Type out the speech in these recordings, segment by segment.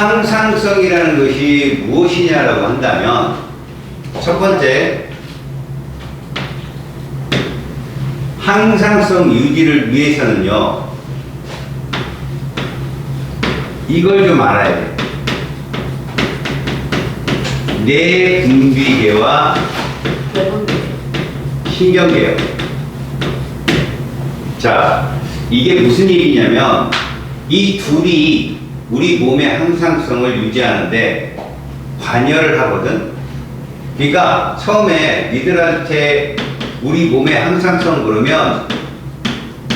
항상성이라는 것이 무엇이냐라고 한다면, 첫 번째, 항상성 유지를 위해서는요, 이걸 좀 알아야 돼요. 뇌분비계와 신경계요. 자, 이게 무슨 얘기냐면, 이 둘이 우리 몸의 항상성을 유지하는데 관여를 하거든. 그러니까 처음에 니들한테 우리 몸의 항상성 그러면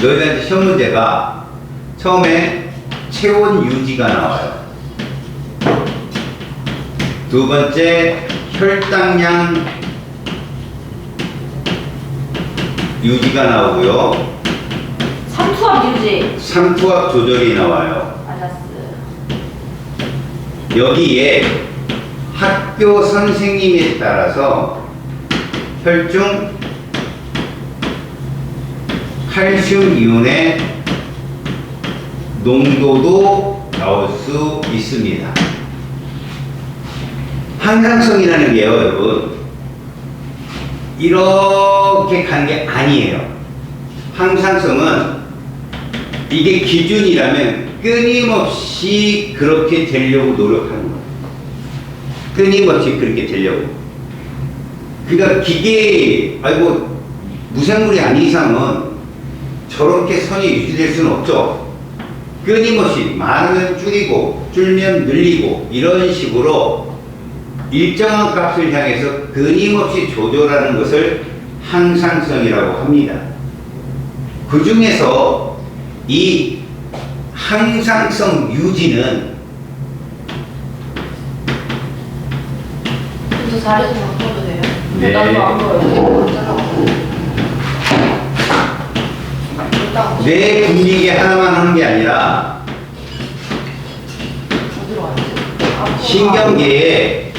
너희들한테 시험 문제가 처음에 체온 유지가 나와요. 두 번째 혈당량 유지가 나오고요. 삼투압 유지. 삼투압 조절이 나와요. 알았어. 여기에 학교 선생님에 따라서 혈중 칼슘 이온의 농도도 나올 수 있습니다. 항상성이라는 게요, 여러분, 이렇게 가는 게 아니에요. 항상성은 이게 기준이라면 끊임없이 그렇게 되려고 노력하는 거예요. 끊임없이 그렇게 되려고. 그러니까 기계, 아이고, 무생물이 아닌 이상은 저렇게 선이 유지될 수는 없죠. 끊임없이 많으면 줄이고, 줄면 늘리고, 이런 식으로 일정한 값을 향해서 끊임없이 조절하는 것을 항상성이라고 합니다. 그 중에서 이 항상성 유지는 저 자료 좀 바꿔도 돼요? 네. 나도 안 보여요. 뇌 분비계 하나만 하는 게 아니라 어디로 왔지? 신경계에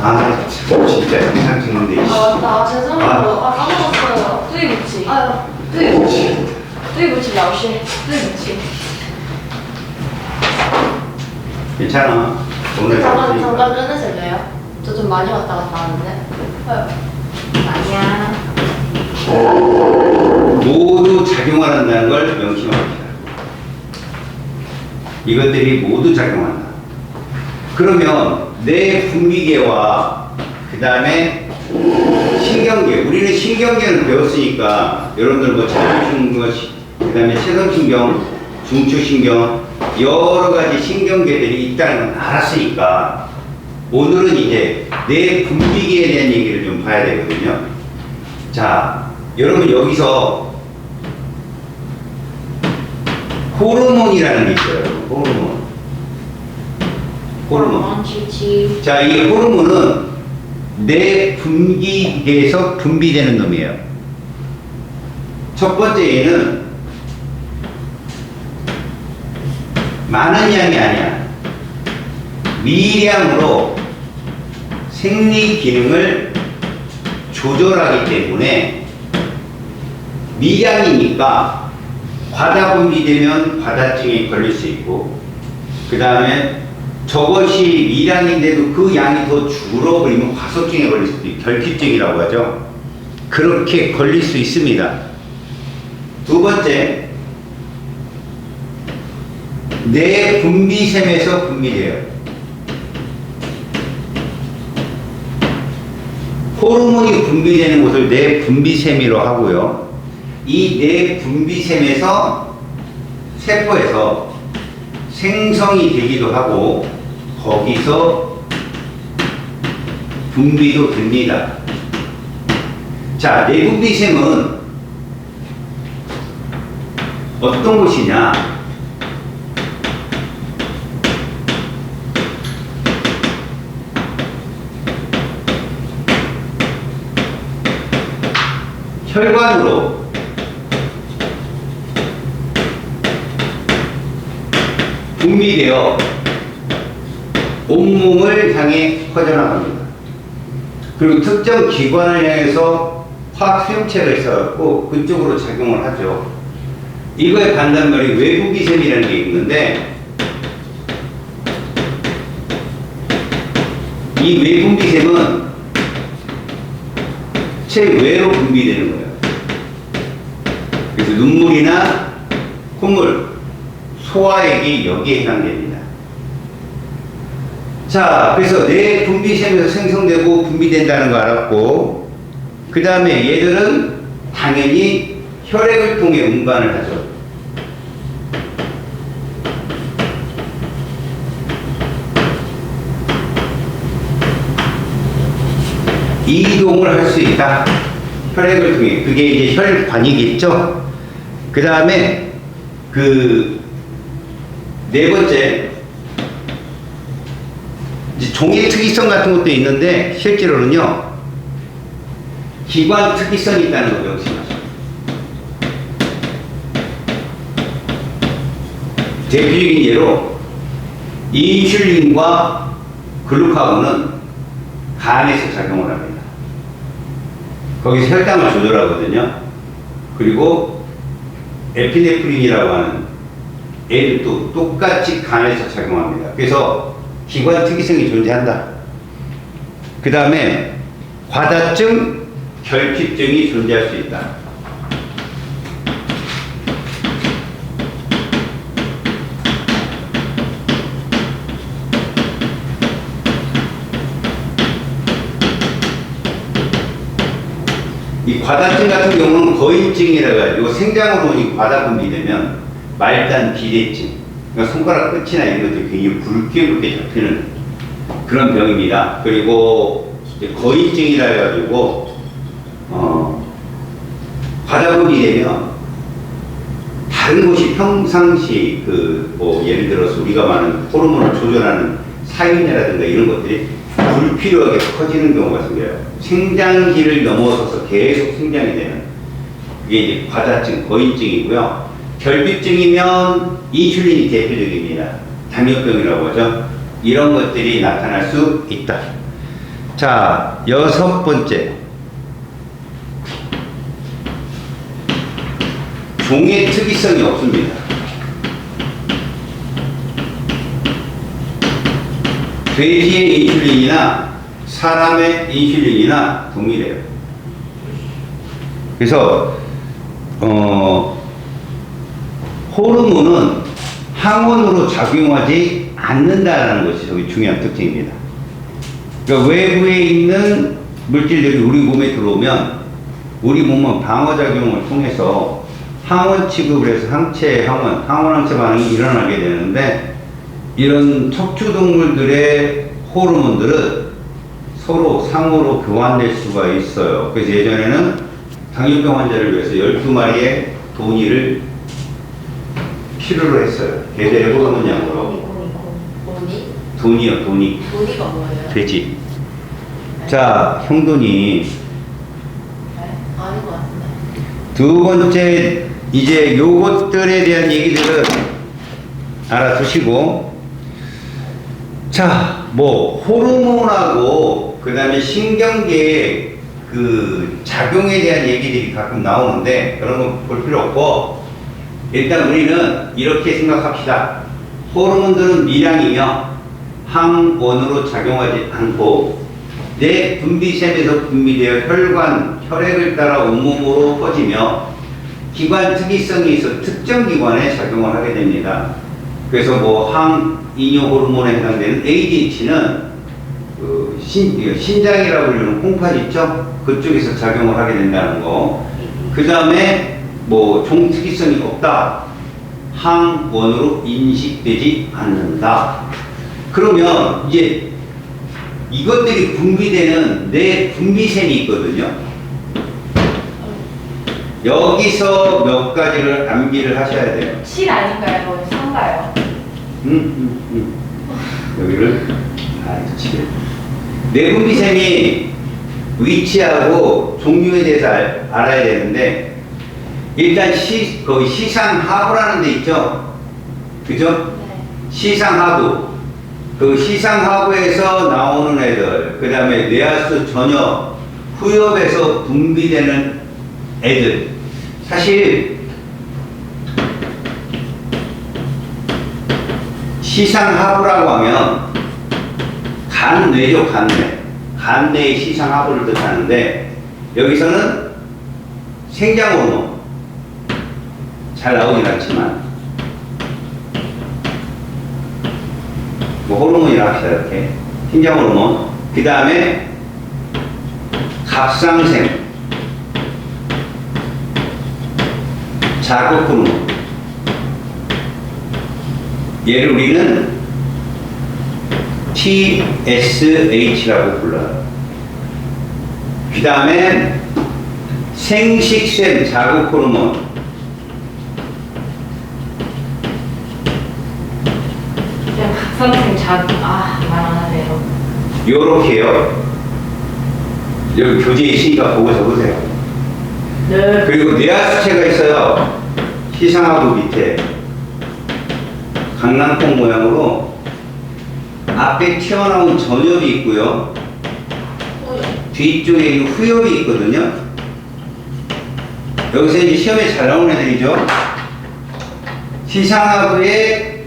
아, 참, 진짜 영상 찍는데. 맞다. 죄송해요. 까먹었어요. 对不起.对不起. 对不起, 老师. 对不起. 괜찮아. 오늘 잠깐 끊으셔도 돼요? 저 좀 많이 왔다 갔다 하는데. 아니야. 모두 작용한다는 걸 명심합니다. 이것들이 모두 작용한다. 그러면 뇌 분비계와 그 다음에 신경계, 우리는 신경계를 배웠으니까 여러분들 뭐 자율신경, 그 다음에 체성신경, 중추신경 여러 가지 신경계들이 있다는 건 알았으니까 오늘은 이제 뇌 분비계에 대한 얘기를 좀 봐야 되거든요. 자, 여러분 여기서 호르몬이라는 게 있어요. 호르몬. 자, 이 호르몬은 뇌 분비계에서 분비되는 놈이에요. 첫 번째 얘는 많은 양이 아니야. 미량으로 생리 기능을 조절하기 때문에 미량이니까 과다 분비되면 과다증에 걸릴 수 있고, 그 다음에 저것이 미량인데도 그 양이 더 줄어버리면 과소증에 걸릴 수도 있고, 결핍증이라고 하죠. 그렇게 걸릴 수 있습니다. 두 번째, 뇌 분비샘에서 분비돼요. 호르몬이 분비되는 곳을 뇌 분비샘이라고 하고요. 이 뇌 분비샘에서 세포에서 생성이 되기도 하고 거기서 분비도 됩니다. 자, 뇌 분비샘은 어떤 곳이냐? 혈관으로 분비되어 온몸을 향해 퍼져나갑니다. 그리고 특정 기관을 향해서 화학 수용체가 있어갖고 그쪽으로 작용을 하죠. 이거에 반대말이 외분비샘이라는 게 있는데, 이 외분비샘은 체외로 분비되는 거예요. 그래서 눈물이나 콧물, 소화액이 여기에 해당됩니다. 자, 그래서 뇌 분비샘에서 생성되고 분비된다는 거 알았고, 그 다음에 얘들은 당연히 혈액을 통해 운반을 하죠. 이동을 할 수 있다. 혈액을 통해. 그게 이제 혈관이겠죠. 그 다음에 네 번째, 이제 종의 특이성 같은 것도 있는데 실제로는요 기관 특이성이 있다는 거 명심하시죠. 대표적인 예로 인슐린과 글루카곤은 간에서 작용을 합니다. 거기서 혈당을 조절하거든요. 그리고 에피네프린이라고 하는 애들도 똑같이 간에서 작용합니다. 그래서 기관 특이성이 존재한다. 그 다음에 과다증, 결핍증이 존재할 수 있다. 이 과다증 같은 경우는 거인증이라고 해가지고 생장 호르몬이 과다 분비되면 말단 비대증, 그러니까 손가락 끝이나 이런 것들이 굉장히 굵게 잡히는 그런 병입니다. 그리고 이제 거인증이라 해가지고 과다 분비되면 다른 곳이 평상시 뭐 예를 들어서 우리가 말하는 호르몬을 조절하는 사유내라든가 이런 것들이 불필요하게 커지는 경우가 생겨요. 생장기를 넘어서서 계속 생장이 되는 그게 이제 과다증, 거인증이고요. 결핍증이면 인슐린이 대표적입니다. 당뇨병이라고 하죠. 이런 것들이 나타날 수 있다. 자, 여섯 번째. 종의 특이성이 없습니다. 돼지의 인슐린이나 사람의 인슐린이나 동일해요. 그래서 호르몬은 항원으로 작용하지 않는다는 것이 저기 중요한 특징입니다. 그러니까 외부에 있는 물질들이 우리 몸에 들어오면 우리 몸은 방어작용을 통해서 항원 취급을 해서 항원항체 반응이 일어나게 되는데, 이런 척추동물들의 호르몬들은 서로 상호로 교환될 수가 있어요. 그래서 예전에는 당뇨병 환자를 위해서 12마리의 도니를 필요로 했어요. 개들의 호르몬 양으로. 도니요, 도니. 도니가 뭐예요? 돼지. 자, 형돈이. 네? 아닌 것 같은데. 두 번째, 이제 요것들에 대한 얘기들은 알아두시고, 자, 뭐 호르몬하고 그 다음에 신경계의 그 작용에 대한 얘기들이 가끔 나오는데 그런 건 볼 필요 없고, 일단 우리는 이렇게 생각합시다. 호르몬들은 미량이며 항원으로 작용하지 않고 뇌 분비샘에서 분비되어 혈액을 따라 온몸으로 퍼지며 기관 특이성이 있어 특정 기관에 작용을 하게 됩니다. 그래서 뭐 항이뇨 호르몬에 해당되는 ADH는 신장이라고 불리는 콩팥 있죠? 그쪽에서 작용을 하게 된다는 거. 그 다음에 뭐 종 특이성이 없다. 항원으로 인식되지 않는다. 그러면 이제 이것들이 분비되는 뇌 분비샘이 있거든요. 여기서 몇 가지를 암기를 하셔야 돼요. 7 아닌가요? 3가요? 여기를 치게. 뇌분비샘이 위치하고 종류에 대해서 알아야 되는데, 일단 거기 시상하부라는 데 있죠? 그죠? 네. 시상하부. 그 시상하부에서 나오는 애들, 그 다음에 뇌하수 전역, 후엽에서 분비되는 애들. 사실 시상하부라고 하면 간뇌죠, 간뇌. 간뇌의 시상하부를 뜻하는데 여기서는 생장호르몬 잘 나오진 않지만 뭐 호르몬이라 합시다. 이렇게 생장호르몬, 그 다음에 갑상생, 자극호르몬, 얘를 우리는 TSH라고 불러요. 그 다음에 생식샘 자극호르몬, 각성생 자극. 말 안 하네요. 요렇게요. 여기 교재에 있으니까 보고 적으세요. 네. 그리고 뇌하수체가 있어요. 시상하부 밑에 강낭콩 모양으로 앞에 튀어나온 전엽이 있고요. 뒤쪽에 후엽이 있거든요. 여기서 이제 시험에 잘 나오는 애들이죠. 시상하부에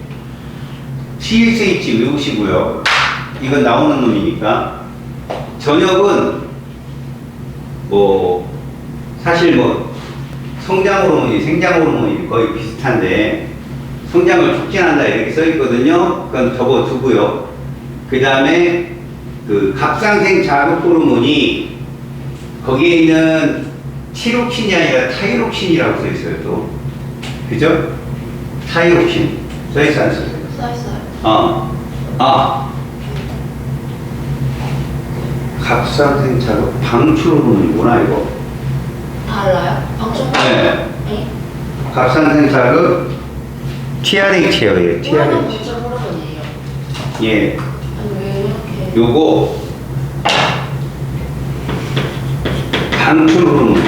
TSH 외우시고요. 이건 나오는 놈이니까. 전엽은 뭐 사실 뭐 성장 호르몬이 생장 호르몬이 거의 비슷한데 성장을 촉진한다 이렇게 써 있거든요. 그건 접어두고요. 그 다음에 그 갑상생 자극 호르몬이 거기에 있는 티록신이 아니라 타이록신이라고 써 있어요. 또 그죠? 타이록신 써 있어 안 써요? 써 있어요. 갑상생 자극 방출 호르몬이구나 이거. 달라요? 방송? 네. 네? 갑상생 자극 TRH예요. TRH. 방출 호르몬이에요. 예. 아니 왜 이렇게? 요거 방출 호르몬.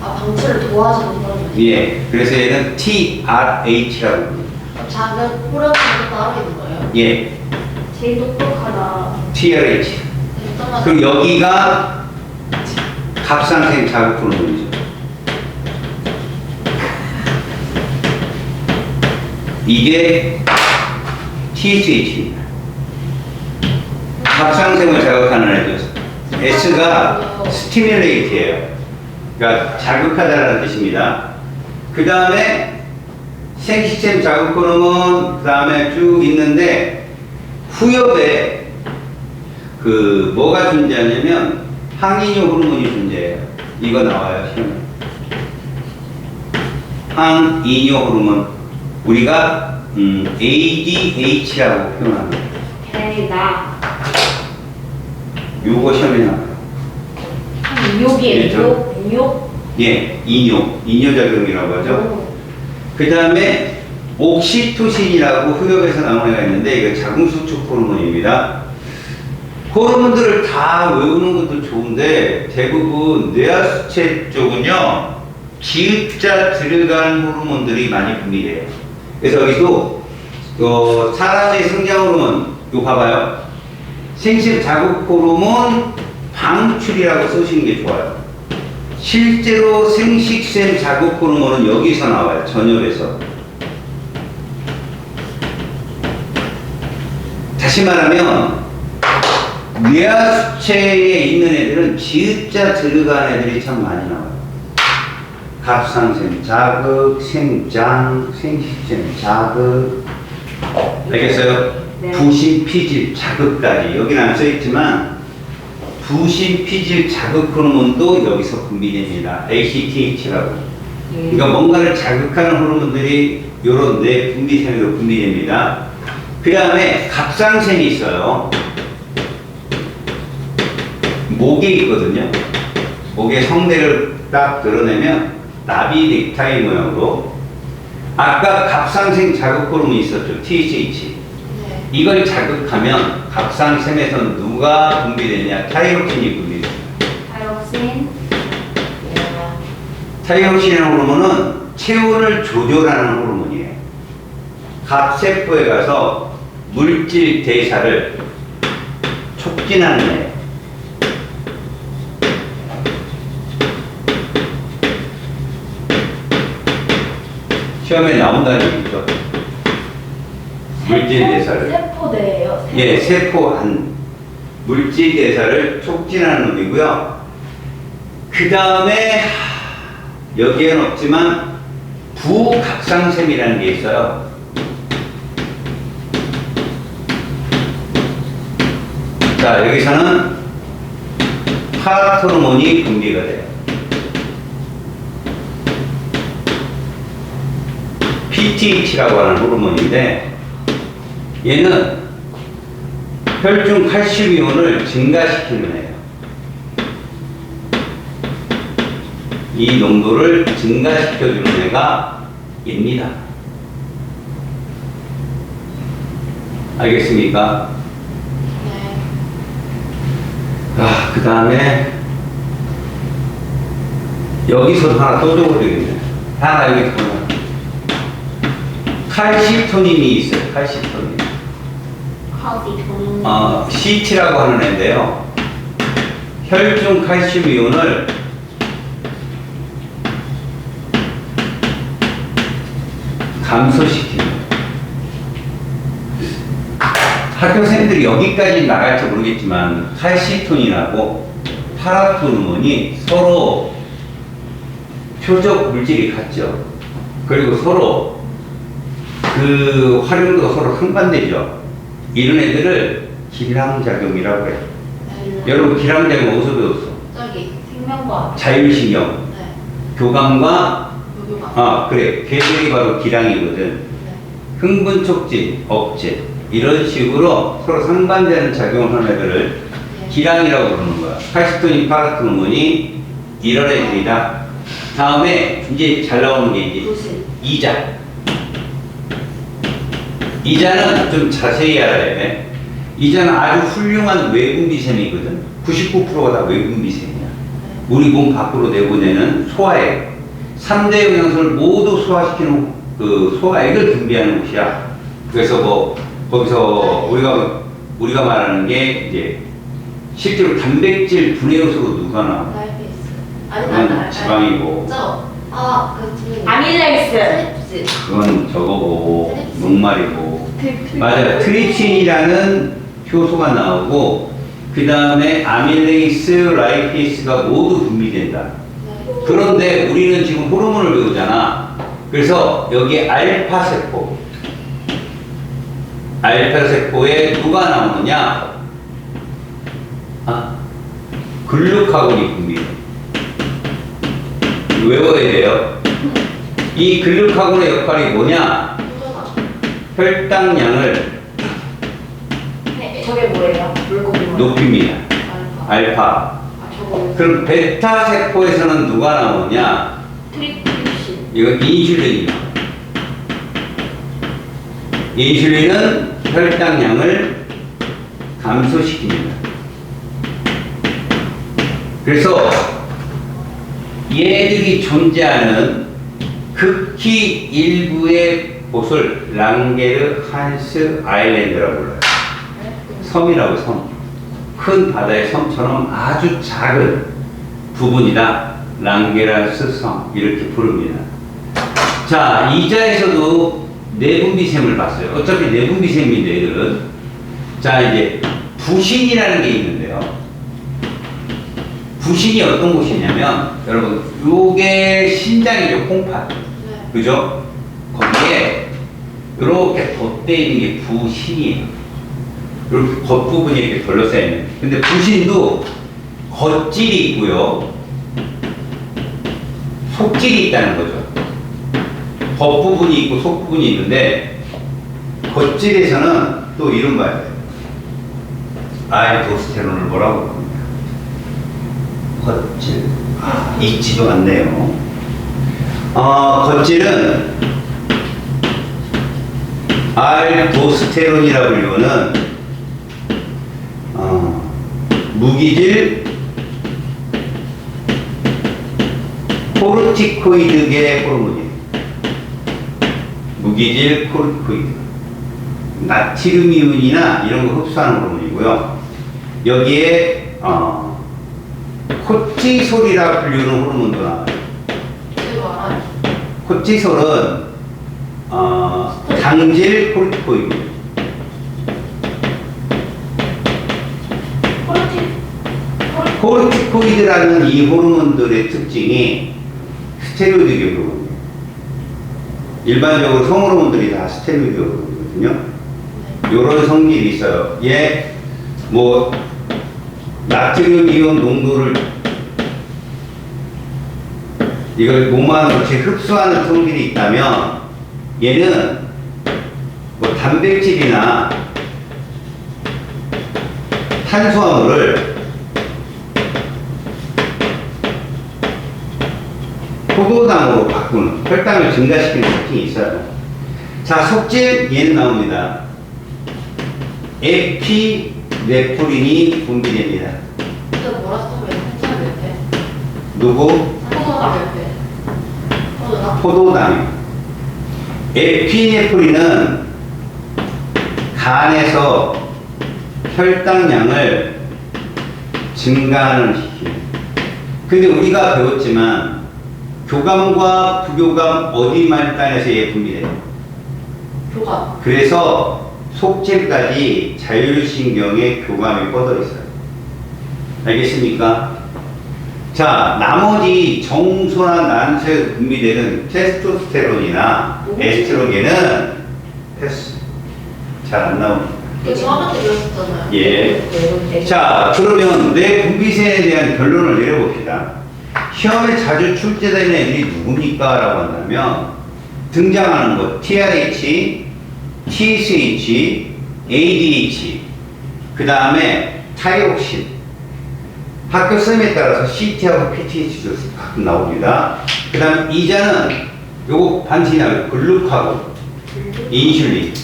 방출을 도와주는 호르몬. 예. 그래서 얘는 TRH라고 합니다. 작은 호르몬도 따로 있는 거예요? 예. 제일 똑똑하다. TRH. 그럼 여기가 갑상생 자극 호르몬이죠. 이게 TSH입니다. 갑상생을 자극하는 애들. S가 스티뮬레이트예요. 그러니까 자극하다라는 뜻입니다. 그 다음에 생식샘 자극 호르몬, 그 다음에 쭉 있는데 후엽에 그 뭐가 존재하냐면 항이뇨 호르몬이 존재해요. 이거 나와요 시험에. 항이뇨 호르몬 우리가 ADH라고 표현합니다. 에이 나. 요거 시험에 나와요. 이욕이에요? 이욕? 예, 이뇨작용이라고 하죠. 그 다음에 옥시토신이라고 후엽에서 나오는 애가 있는데 이거 자궁수축 호르몬입니다. 호르몬들을 다 외우는 것도 좋은데 대부분 뇌하수체 쪽은요 기읍자 들어간 호르몬들이 많이 분비돼요. 그래서 여기도 사람의 성장 호르몬 이거 봐봐요. 생식 자극 호르몬 방출이라고 쓰시는 게 좋아요. 실제로 생식샘 자극 호르몬은 여기서 나와요. 전엽에서. 다시 말하면 뇌하수체에 있는 애들은 기읍자 들어간 애들이 참 많이 나와요. 갑상샘 자극, 생장, 생식샘 자극. 알겠어요? 네. 부신, 피질, 자극까지. 여기는 안 써있지만 부신, 피질, 자극 호르몬도 여기서 분비됩니다. ACTH라고. 그러니까 뭔가를 자극하는 호르몬들이 이런 뇌 분비샘으로 분비됩니다. 그 다음에 갑상샘이 있어요. 목에 있거든요. 목에 성대를 딱 드러내면 나비 넥타이 모양으로 아까 갑상생 자극 호르몬이 있었죠. TSH. 네. 이걸 자극하면 갑상샘에서 누가 분비되냐? 타이록신이 분비됩니다. 타이록신. 타이록신이라는 호르몬은 체온을 조절하는 호르몬이에요. 갑세포에 가서 물질 대사를 촉진하는 애예요. 시험에 나온다는 얘기죠. 물질 대사를. 세포대예요. 예, 세포 안 물질 대사를 촉진하는 놈이고요. 그 다음에 여기에는 없지만 부각상샘이라는 게 있어요. 자, 여기서는 파라토르몬이 분비가 돼요. PTH라고 하는 호르몬인데 얘는 혈중 칼슘 이온을 증가시키는 애예요. 이 농도를 증가시켜주는 애가 얘입니다. 알겠습니까? 네. 아, 그 다음에 여기서 하나 또 적어드리겠네. 하나 여기 보면 칼시토닌이 있어요. 칼시토닌. CT라고 하는 애인데요. 혈중 칼슘 이온을 감소시키는. 학교생들이 여기까지 나갈지 모르겠지만 칼시토닌하고 파라토르몬이 서로 표적 물질이 같죠. 그리고 서로 그 활용도가 서로 상반되죠. 이런 애들을 기량작용이라고 해요. 네. 여러분 기량작용 어디서 배웠어? 저기 생명과학. 자율신경, 네. 교감과 무교감. 그래, 걔들이 바로 기량이거든. 네. 흥분 촉진, 억제 이런 식으로 서로 상반되는 작용을 하는 애들을 네. 기량이라고 부르는 거야. 칼시토닌, 파라토르몬이 이런 애들이다. 다음에 이제 잘 나오는 게 이제 부신. 이자. 이자는 좀 자세히 알아야 돼. 이자는 아주 훌륭한 외분비샘이거든. 99%가 다 외분비샘이야. 우리 몸 밖으로 내보내는 소화액. 3대 영양소를 모두 소화시키는 그 소화액을 분비하는 곳이야. 그래서 뭐 거기서 우리가 말하는 게 이제 실제로 단백질 분해 요소로 누가 나와? 라이페이스. 그건 지방이고. 아밀레이스. 그건 저거고 녹말이고. 맞아요. 트리친이라는 효소가 나오고 그 다음에 아밀레이스, 라이페이스가 모두 분비된다. 그런데 우리는 지금 호르몬을 배우잖아. 그래서 여기 알파세포, 알파세포에 누가 나오느냐? 글루카곤이 분비돼. 외워야 돼요. 이 글루카곤의 역할이 뭐냐? 혈당량을 저게 뭐예요? 물고기 뭐? 높입니다. 알파. 저거 그럼 베타 세포에서는 누가 나오냐? 트리플신. 이거 인슐린이요. 인슐린은 혈당량을 감소시킵니다. 그래서 얘들이 존재하는 극히 일부의 곳을 랑게르 한스 아일랜드라고 불러요. 섬이라고 섬. 큰 바다의 섬처럼 아주 작은 부분이다. 랑게르한스 섬 이렇게 부릅니다. 자, 이자에서도 내분비샘을 봤어요. 어차피 내분비샘인데 얘들은. 자, 이제 부신이라는 게 있는데요. 부신이 어떤 곳이냐면 여러분 요게 신장이죠. 콩팥. 그죠? 거기에 이렇게 덧대 있는 게 부신이에요. 이렇게 겉부분이 이렇게 둘러싸여 있는. 근데 부신도 겉질이 있고요. 속질이 있다는 거죠. 겉부분이 있고 속부분이 있는데 겉질에서는 또 이런 거 봐야 돼요. 알도스테론을 뭐라고 합니까? 겉질. 있지도 않네요. 겉질은 알도스테론이라고 불리는 무기질 코르티코이드계 호르몬이에요. 무기질 코르티코이드. 나트륨이온이나 이런 거 흡수하는 호르몬이고요. 여기에 코티솔이라 불리는 호르몬도 나와요. 코티솔은 당질 코르티코이드. 속죄라는 이 호르몬들의 특징이 스테로이드 호르몬이에요. 일반적으로 성호르몬들이 다 스테로이드 호르몬이거든요. 요런 성질이 있어요. 얘, 뭐, 나트륨 이온 농도를 이걸 몸 안으로 흡수하는 성질이 있다면 얘는 뭐 단백질이나 탄수화물을 포도당으로 바꾸는, 혈당을 증가시키는 특징이 있어요. 자, 속죄 얘는 나옵니다. 에피네프린이 분비됩니다. 근데 뭐라 쓰면 괜찮을 때. 누구? 포도당 옆에. 포도당. 포도당. 에피네프린은 간에서 혈당량을 증가하는 시키는. 근데 우리가 배웠지만 교감과 부교감 어디 말단에서 얘 분비돼요? 교감. 그래서 속죄까지 자율신경의 교감이 뻗어 있어요. 알겠습니까? 자, 나머지 정소나 난소에서 분비되는 테스토스테론이나 에스트로겐은 패스. 잘 안 나옵니다. 이거 저번에 배웠었잖아요. 예. 자, 그러면 뇌 분비세에 대한 결론을 내려봅시다. 시험에 자주 출제되는 애들이 누굽니까? 라고 한다면 등장하는 것 TRH, TSH, ADH, 그 다음에 타이록신, 학교 쌤에 따라서 CT하고 PTH도 가끔 나옵니다. 그 다음 이자는 요거 반지나 글루카고 인슐린,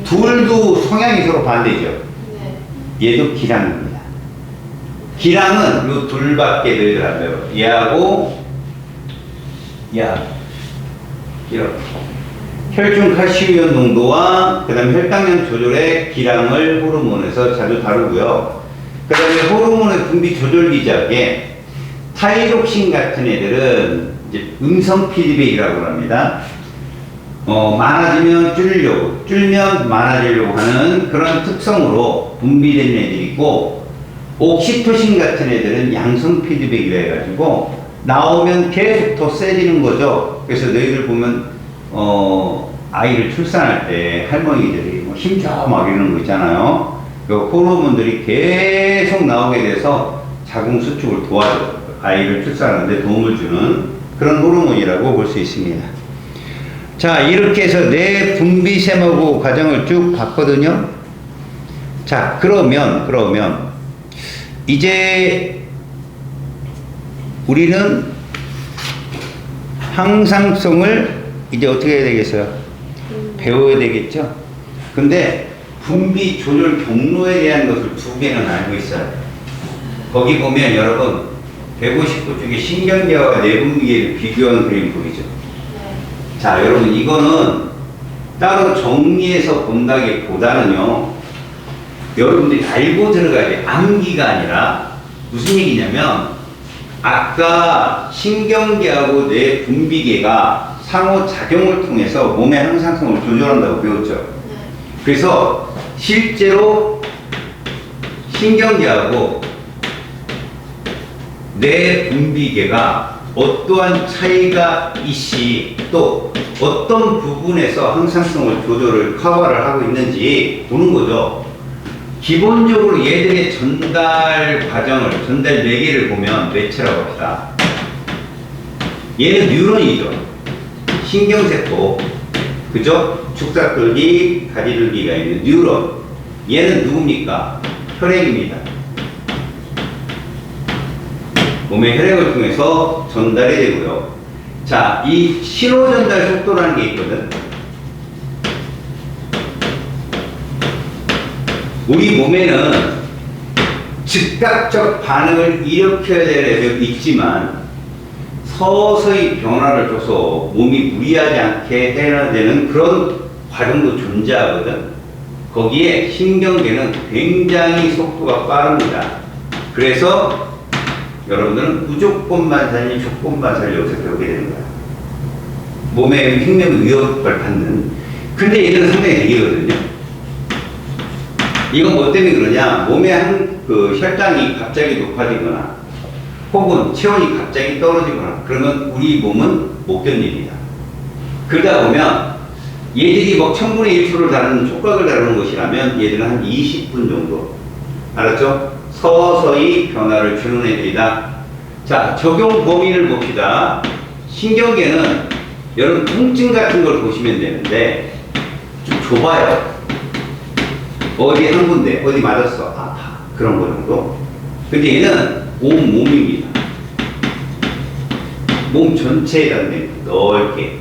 둘도 성향이 서로 반대죠. 네. 얘도 기량입니다. 기량은 요 둘밖에 늘들 안 돼요. 얘하고 이렇게 혈중 칼슘이온 농도와 그 다음에 혈당량 조절의 기량을 호르몬에서 자주 다루고요. 그 다음에 호르몬의 분비 조절 기작에 타이록신 같은 애들은 이제 음성 피드백이라고 합니다. 많아지면 줄이려고, 줄면 많아지려고 하는 그런 특성으로 분비되는 애들이 있고, 옥시토신 같은 애들은 양성 피드백이라 해가지고 나오면 계속 더 세지는 거죠. 그래서 너희들 보면 아이를 출산할 때 할머니들이 뭐 힘줘 막 이러는 거 있잖아요. 그 호르몬들이 계속 나오게 돼서 자궁 수축을 도와줘요. 아이를 출산하는데 도움을 주는 그런 호르몬이라고 볼 수 있습니다. 자, 이렇게 해서 뇌 분비세마고 과정을 쭉 봤거든요. 자, 그러면 이제 우리는 항상성을 이제 어떻게 해야 되겠어요? 배워야 되겠죠? 근데 분비 조절 경로에 대한 것을 두 개는 알고 있어요. 거기 보면 여러분 159 중에 신경계와 내분비계를 비교한 그림 보이죠? 자, 여러분 이거는 따로 정리해서 본다기보다는요, 여러분들이 알고 들어가야 돼. 암기가 아니라 무슨 얘기냐면 아까 신경계하고 뇌 분비계가 상호작용을 통해서 몸의 항상성을 조절한다고 배웠죠. 그래서 실제로 신경계하고 뇌 분비계가 어떠한 차이가 있이 또 어떤 부분에서 항상성을 조절을 커버를 하고 있는지 보는 거죠. 기본적으로 얘들의 전달 과정을, 전달 매개를 보면 뇌체라고 합시다. 얘는 뉴런이죠. 신경세포, 그죠? 축사끌기, 가지들기가 있는 뉴런. 얘는 누굽니까? 혈액입니다. 몸의 혈액을 통해서 전달이 되고요. 자, 이 신호 전달 속도라는 게 있거든. 우리 몸에는 즉각적 반응을 일으켜야 될 애도 있지만 서서히 변화를 줘서 몸이 무리하지 않게 해야 되는 그런 과정도 존재하거든. 거기에 신경계는 굉장히 속도가 빠릅니다. 그래서 여러분들은 무조건 반사니 조건 반사를 여기서 배우게 되는 거야. 몸에 흉내는 위협을 받는. 근데 얘들은 상당히 되거든요. 이건 뭐 때문에 그러냐? 몸의 그 혈당이 갑자기 높아지거나 혹은 체온이 갑자기 떨어지거나 그러면 우리 몸은 못 견딥니다. 그러다 보면 얘들이 막 1000분의 1초를 다루는 촉각을 다루는 것이라면 얘들은 한 20분 정도, 알았죠? 서서히 변화를 주는 애들이다. 자, 적용 범위를 봅시다. 신경계는 여러분 통증 같은 걸 보시면 되는데 좀 좁아요. 어디 한 군데 어디 맞았어 아파 그런 거 정도. 근데 얘는 온 몸입니다. 몸 전체에 닿는 넓게.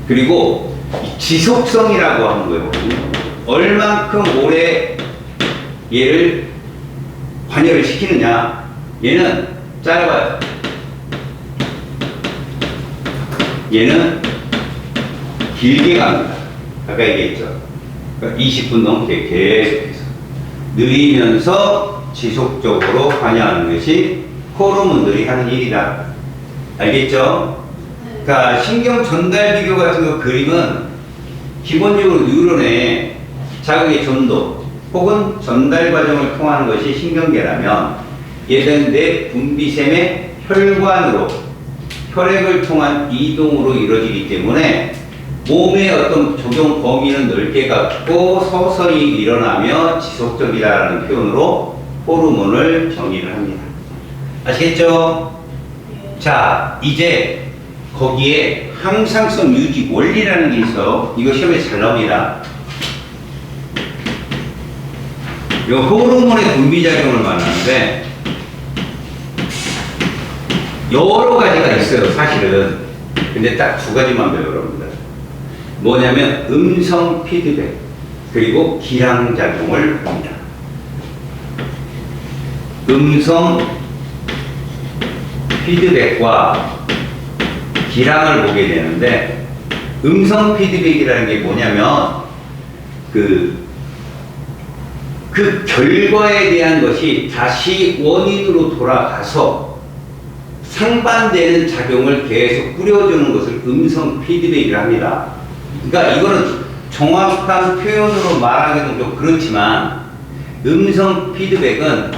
그리고 지속성이라고 하는 거거든요. 얼만큼 오래 얘를 관여를 시키느냐. 얘는 짧아요. 얘는 길게 갑니다. 아까 얘기했죠. 그러니까 20분 넘게 계속해서 느리면서 지속적으로 관여하는 것이 호르몬들이 하는 일이다. 알겠죠? 그러니까 신경 전달 비교 같은 거 그림은 기본적으로 뉴런의 자극의 전도 혹은 전달 과정을 통하는 것이 신경계라면 얘는 내 분비샘의 혈관으로 혈액을 통한 이동으로 이루어지기 때문에 몸의 어떤 적용 범위는 넓게 갖고 서서히 일어나며 지속적이라는 표현으로 호르몬을 정의를 합니다. 아시겠죠? 자, 이제 거기에 항상성 유지 원리라는 게 있어. 이거 시험에 잘 나옵니다. 이 호르몬의 분비작용을 말하는데 여러 가지가 있어요, 사실은. 근데 딱 두 가지만 배우라고 합니다. 뭐냐면 음성 피드백 그리고 기량작용을 봅니다. 음성 피드백과 기량을 보게 되는데 음성 피드백이라는 게 뭐냐면 그 결과에 대한 것이 다시 원인으로 돌아가서 상반되는 작용을 계속 뿌려주는 것을 음성 피드백이라 합니다. 그러니까 이거는 정확한 표현으로 말하기도 좀 그렇지만 음성 피드백은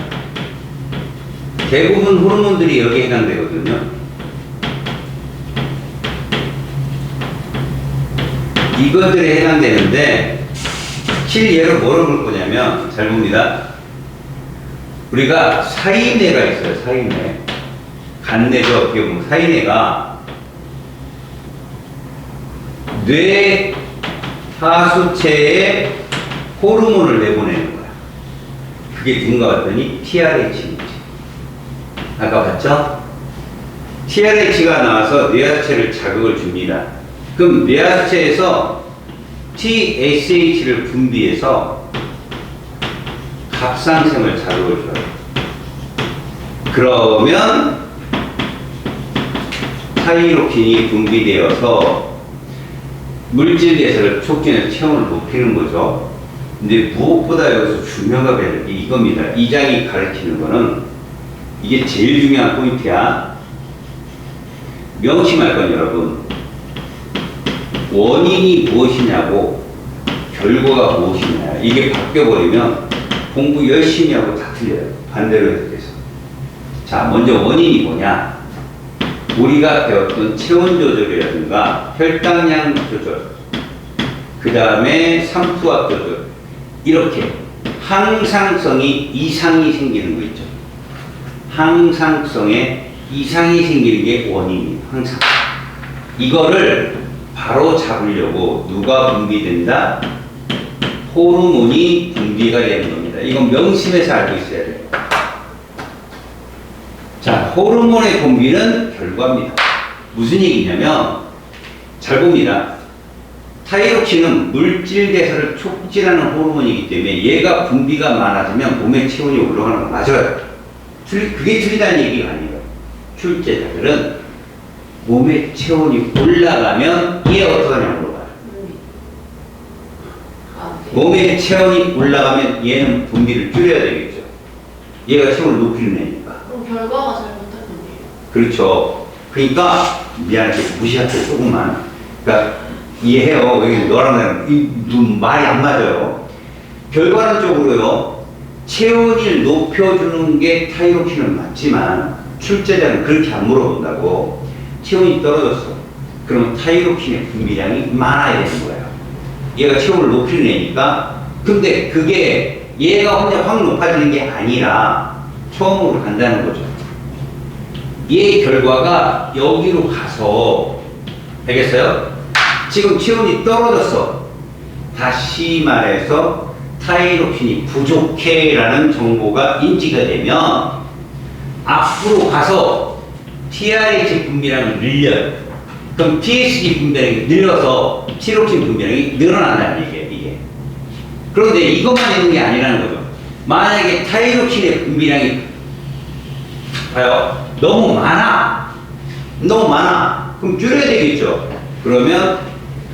대부분 호르몬들이 여기에 해당되거든요. 이것들에 해당되는데 실예로 뭐를 볼 거냐면 잘 봅니다. 우리가 사인회가 있어요. 사인회. 간내죠. 어떻게 보면 사인회가 뇌 하수체에 호르몬을 내보내는 거야. 그게 누군가 봤더니 TRH입니다. 아까 봤죠? TRH가 나와서 뇌하수체를 자극을 줍니다. 그럼 뇌하수체에서 TSH를 분비해서 갑상샘을 자극을 줘요. 그러면 타이로킨이 분비되어서 물질 대사를 촉진해서 체온을 높이는 거죠. 근데 무엇보다 여기서 중요하게 될 게 이겁니다. 이 장이 가르치는 거는 이게 제일 중요한 포인트야. 명심할 건 여러분, 원인이 무엇이냐고 결과가 무엇이냐 이게 바뀌어버리면 공부 열심히 하고 다 틀려요. 반대로 해서. 자, 먼저 원인이 뭐냐? 우리가 배웠던 체온 조절이라든가 혈당량 조절, 그 다음에 삼투압 조절, 이렇게 항상성이 이상이 생기는 거 있죠. 항상성에 이상이 생기는 게 원인이에요. 항상. 이거를 바로 잡으려고 누가 분비된다? 호르몬이 분비가 되는 겁니다. 이건 명심해서 알고 있어야 돼요. 자, 호르몬의 분비는 결과입니다. 무슨 얘기냐면 잘 봅니다. 타이로킨은 물질 대사를 촉진하는 호르몬이기 때문에 얘가 분비가 많아지면 몸의 체온이 올라가는 거 맞아요. 그게 틀리다는 얘기가 아니에요. 출제자들은 몸의 체온이 올라가면 얘 어떡하냐고 물어봐요. 몸의 체온이 올라가면 얘는 분비를 줄여야 되겠죠. 얘가 체온을 높이는 애니까. 그럼 결과가 잘못했는데요. 그렇죠. 그러니까 미안하게 무시할게요. 조금만. 그러니까 이해해요. 여기 너랑 나랑 말이 안 맞아요. 결과론적으로요. 체온을 높여주는 게 타이로킨은 맞지만 출제자는 그렇게 안 물어본다고. 체온이 떨어졌어. 그러면 타이로킨의 분비량이 많아야 되는 거예요. 얘가 체온을 높이는 애니까. 근데 그게 얘가 혼자 확 높아지는 게 아니라 처음으로 간다는 거죠. 얘 결과가 여기로 가서, 알겠어요? 지금 체온이 떨어졌어. 다시 말해서 타이로킨이 부족해 라는 정보가 인지가 되면 앞으로 가서 TRH 분비량을 늘려요. 그럼 TSG 분비량이 늘려서 티로킨 분비량이 늘어난다는 얘기예요, 이게. 그런데 이것만 있는 게 아니라는 거죠. 만약에 타이로킨의 분비량이 봐요. 너무 많아. 그럼 줄여야 되겠죠. 그러면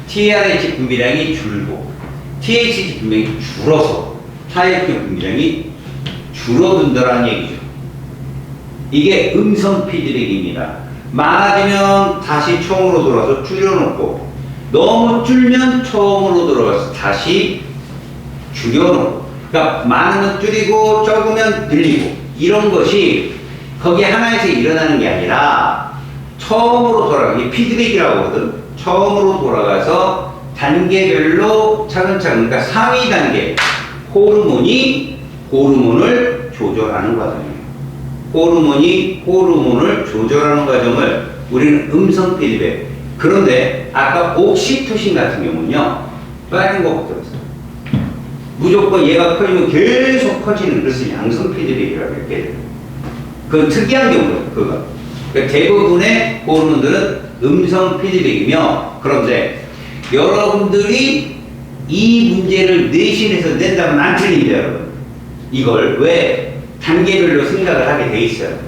TRH 분비량이 줄고 THG 분비량이 줄어서 타이로킨 분비량이 줄어든다는 얘기죠. 이게 음성 피드백입니다. 많아지면 다시 처음으로 돌아와서 줄여놓고, 너무 줄면 처음으로 돌아와서 다시 줄여놓고, 그러니까 많으면 줄이고 적으면 늘리고, 이런 것이 거기 하나에서 일어나는 게 아니라 처음으로 돌아가기 피드백이라고 하거든. 처음으로 돌아가서 단계별로 차근차근, 그러니까 상위 단계 호르몬이 호르몬을 조절하는 과정이에요. 호르몬이 호르몬을 조절하는 과정을 우리는 음성 피드백. 그런데 아까 옥시토신 같은 경우는요, 빨간 거밖에 없어요. 무조건 얘가 커지면 계속 커지는, 그래서 양성 피드백이라고 이렇게 돼요. 그건 특이한 경우예요, 그거. 그러니까 대부분의 호르몬들은 음성 피드백이며, 그런데 여러분들이 이 문제를 내신에서 낸다면 안 틀립니다, 여러분. 이걸 왜 단계별로 생각을 하게 돼 있어요.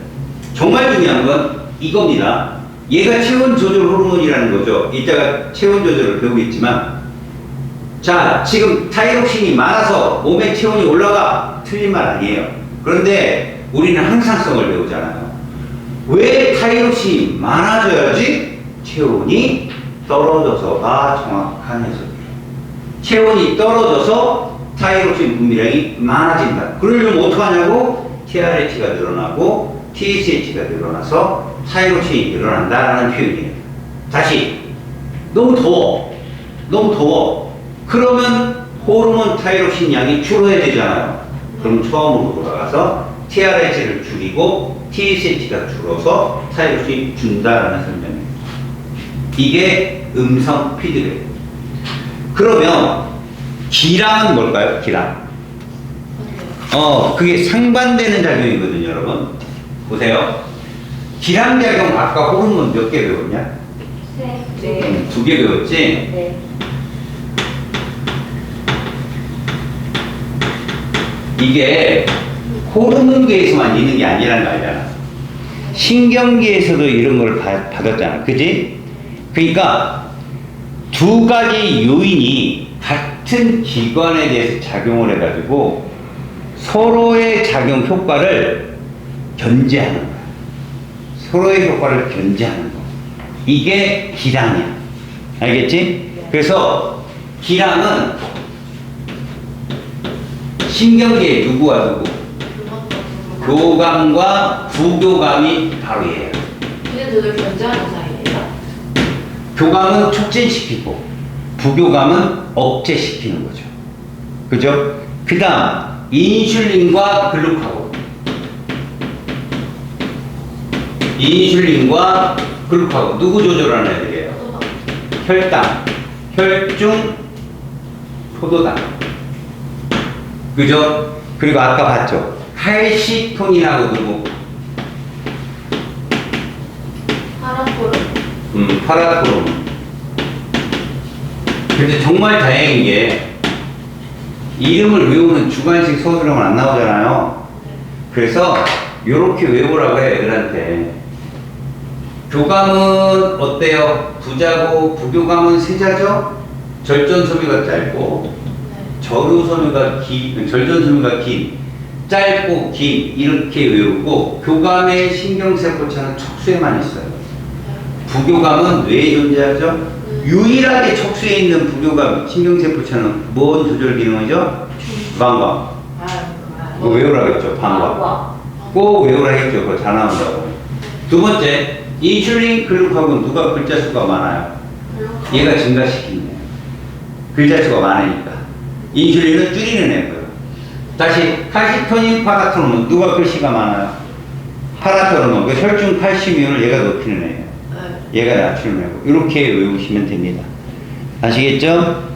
정말 중요한 건 이겁니다. 얘가 체온 조절 호르몬이라는 거죠. 이따가 체온 조절을 배우겠지만, 자, 지금 타이록신이 많아서 몸의 체온이 올라가. 틀린 말 아니에요. 그런데 우리는 항상성을 배우잖아요. 왜 타이록신이 많아져야지 체온이 떨어져서가 정확한 해석이에요. 체온이 떨어져서 타이록신 분비량이 많아진다. 그러려면 어떡하냐고? TRH가 늘어나고 TSH가 늘어나서 타이로신이 늘어난다라는 표현이에요. 다시, 너무 더워. 그러면 호르몬 타이로신 양이 줄어야 되잖아요. 그럼 처음으로 돌아가서 TRH를 줄이고 TSH가 줄어서 타이로신이 준다라는 설명이에요. 이게 음성 피드백. 그러면 기량은 뭘까요? 기량. 그게 상반되는 작용이거든요, 여러분. 보세요. 기량작용 아까 호르몬 몇 개 배웠냐? 네. 2개 배웠지? 네. 이게 호르몬계에서만 있는 게 아니라는 거 알잖아. 신경계에서도 이런 걸 받았잖아. 그지? 그러니까 두 가지 요인이 같은 기관에 대해서 작용을 해가지고 서로의 작용 효과를 견제하는 거야. 서로의 효과를 견제하는 거. 이게 기량이야. 알겠지? 그래서 기량은 신경계의 누구와 누구? 교감과 부교감이 바로 얘예요. 근데 그걸 견제하는 사이예요? 교감은 촉진시키고 부교감은 억제시키는 거죠. 그죠? 그 다음 인슐린과 글루카곤. 인슐린과 글루카곤 누구 조절하는 애들이에요? 혈당, 혈중, 포도당. 그죠? 그리고 아까 봤죠? 칼시토닌하고 누구? 파라토론. 근데 정말 다행인 게 이름을 외우는 주관식 서술형은 안 나오잖아요. 그래서 이렇게 외우라고 해요, 애들한테. 교감은 어때요? 부자고 부교감은 세자죠? 절전소미가 짧고 절전소미가 긴, 짧고 긴 이렇게 외우고, 교감의 신경세포체는 척수에만 있어요. 부교감은 뇌에 존재하죠? 유일하게 척수에 있는 부교감 신경세포체는 뭔 조절 기능이죠? 방광. 그거 외우라 했죠, 방광. 꼭 외우라 했죠, 그거 잘 나온다고. 두 번째, 인슐린 글루카곤 누가 글자 수가 많아요? 얘가 증가시키네. 글자 수가 많으니까. 인슐린은 줄이는 애고요. 다시 칼시토닌 파라토논은 누가 글씨가 많아요? 파라토논은 그 혈중 칼슘이온을 얘가 높이는 애예요. 얘가 낮추는 애고. 이렇게 외우시면 됩니다. 아시겠죠?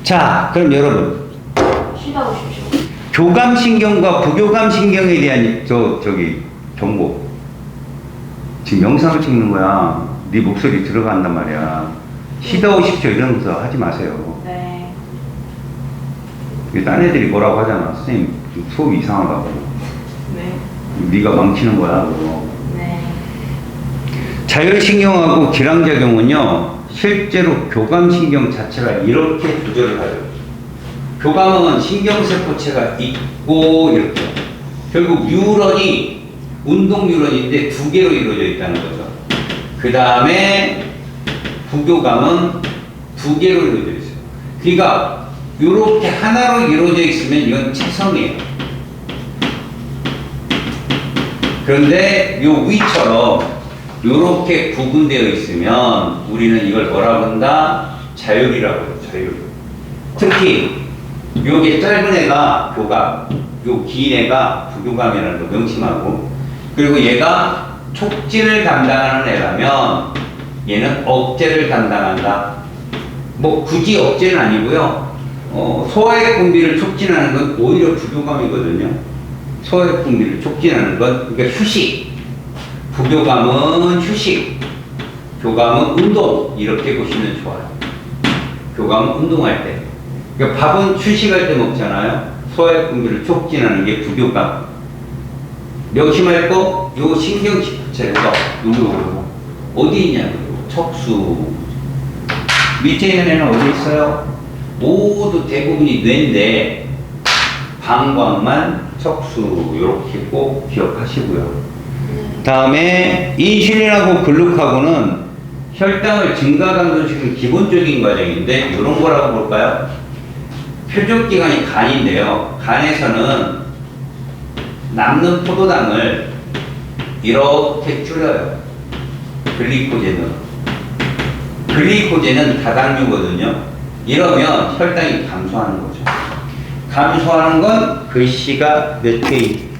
자, 그럼 여러분 쉬다 오십시오. 교감신경과 부교감신경에 대한 저기 정보. 지금 영상을 찍는 거야. 네 목소리 들어간단 말이야. 쉬다 오십시오 이러면서 하지 마세요. 네. 딴 애들이 뭐라고 하잖아. 선생님 수업이 이상하다고. 네. 네가 망치는 거야 그거. 네. 자율신경하고 기량작용은요 실제로 교감신경 자체가 이렇게 구조를 하죠. 교감은 신경세포체가 있고 이렇게 결국 뉴런이 운동 뉴런인데 두 개로 이루어져 있다는 거죠. 그 다음에 부교감은 두 개로 이루어져 있어요. 그러니까 이렇게 하나로 이루어져 있으면 이건 체성이에요. 그런데 요 위처럼 이렇게 구분되어 있으면 우리는 이걸 뭐라고 한다? 자율이라고 해요. 자율. 특히 요게 짧은 애가 교감, 요 긴 애가 부교감이라는 거 명심하고, 그리고 얘가 촉진을 담당하는 애라면 얘는 억제를 담당한다. 뭐 굳이 억제는 아니고요. 소화액 분비를 촉진하는 건 오히려 부교감이거든요. 소화액 분비를 촉진하는 건 그러니까 휴식. 부교감은 휴식, 교감은 운동. 이렇게 보시면 좋아요. 교감은 운동할 때. 그러니까 밥은 휴식할 때 먹잖아요. 소화액 분비를 촉진하는 게 부교감. 명심할 거, 요 신경세포체가 요거 어디 있냐고요? 척수. 밑에 있는 애는 어디 있어요? 모두 대부분이 뇌인데 방광만 척수. 이렇게 꼭 기억하시고요. 다음에 인슐린하고 글루카곤은 혈당을 증가감소시키는 기본적인 과정인데 이런 거라고 볼까요? 표적기관이 간인데요. 간에서는 남는 포도당을 이렇게 줄여요. 글리코젠은 다당류거든요. 이러면 혈당이 감소하는 거죠. 감소하는 건 글씨가 몇 개인?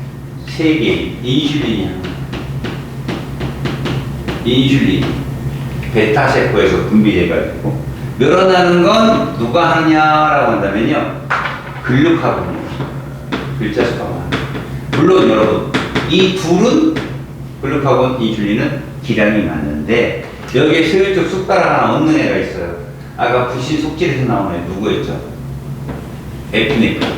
3개. 인슐린이 하는 거예요. 인슐린. 베타세포에서 분비돼가지고 늘어나는 건 누가 하냐라고 한다면요. 글루카곤이에요. 글자 수가 많아요. 물론 여러분 이 둘은 글루카곤, 인슐린은 기량이 맞는데 여기에 슬쩍 숟가락 하나 얹는 애가 있어요. 아까 부신 속질에서 나온 애 누구였죠? 에피네프린.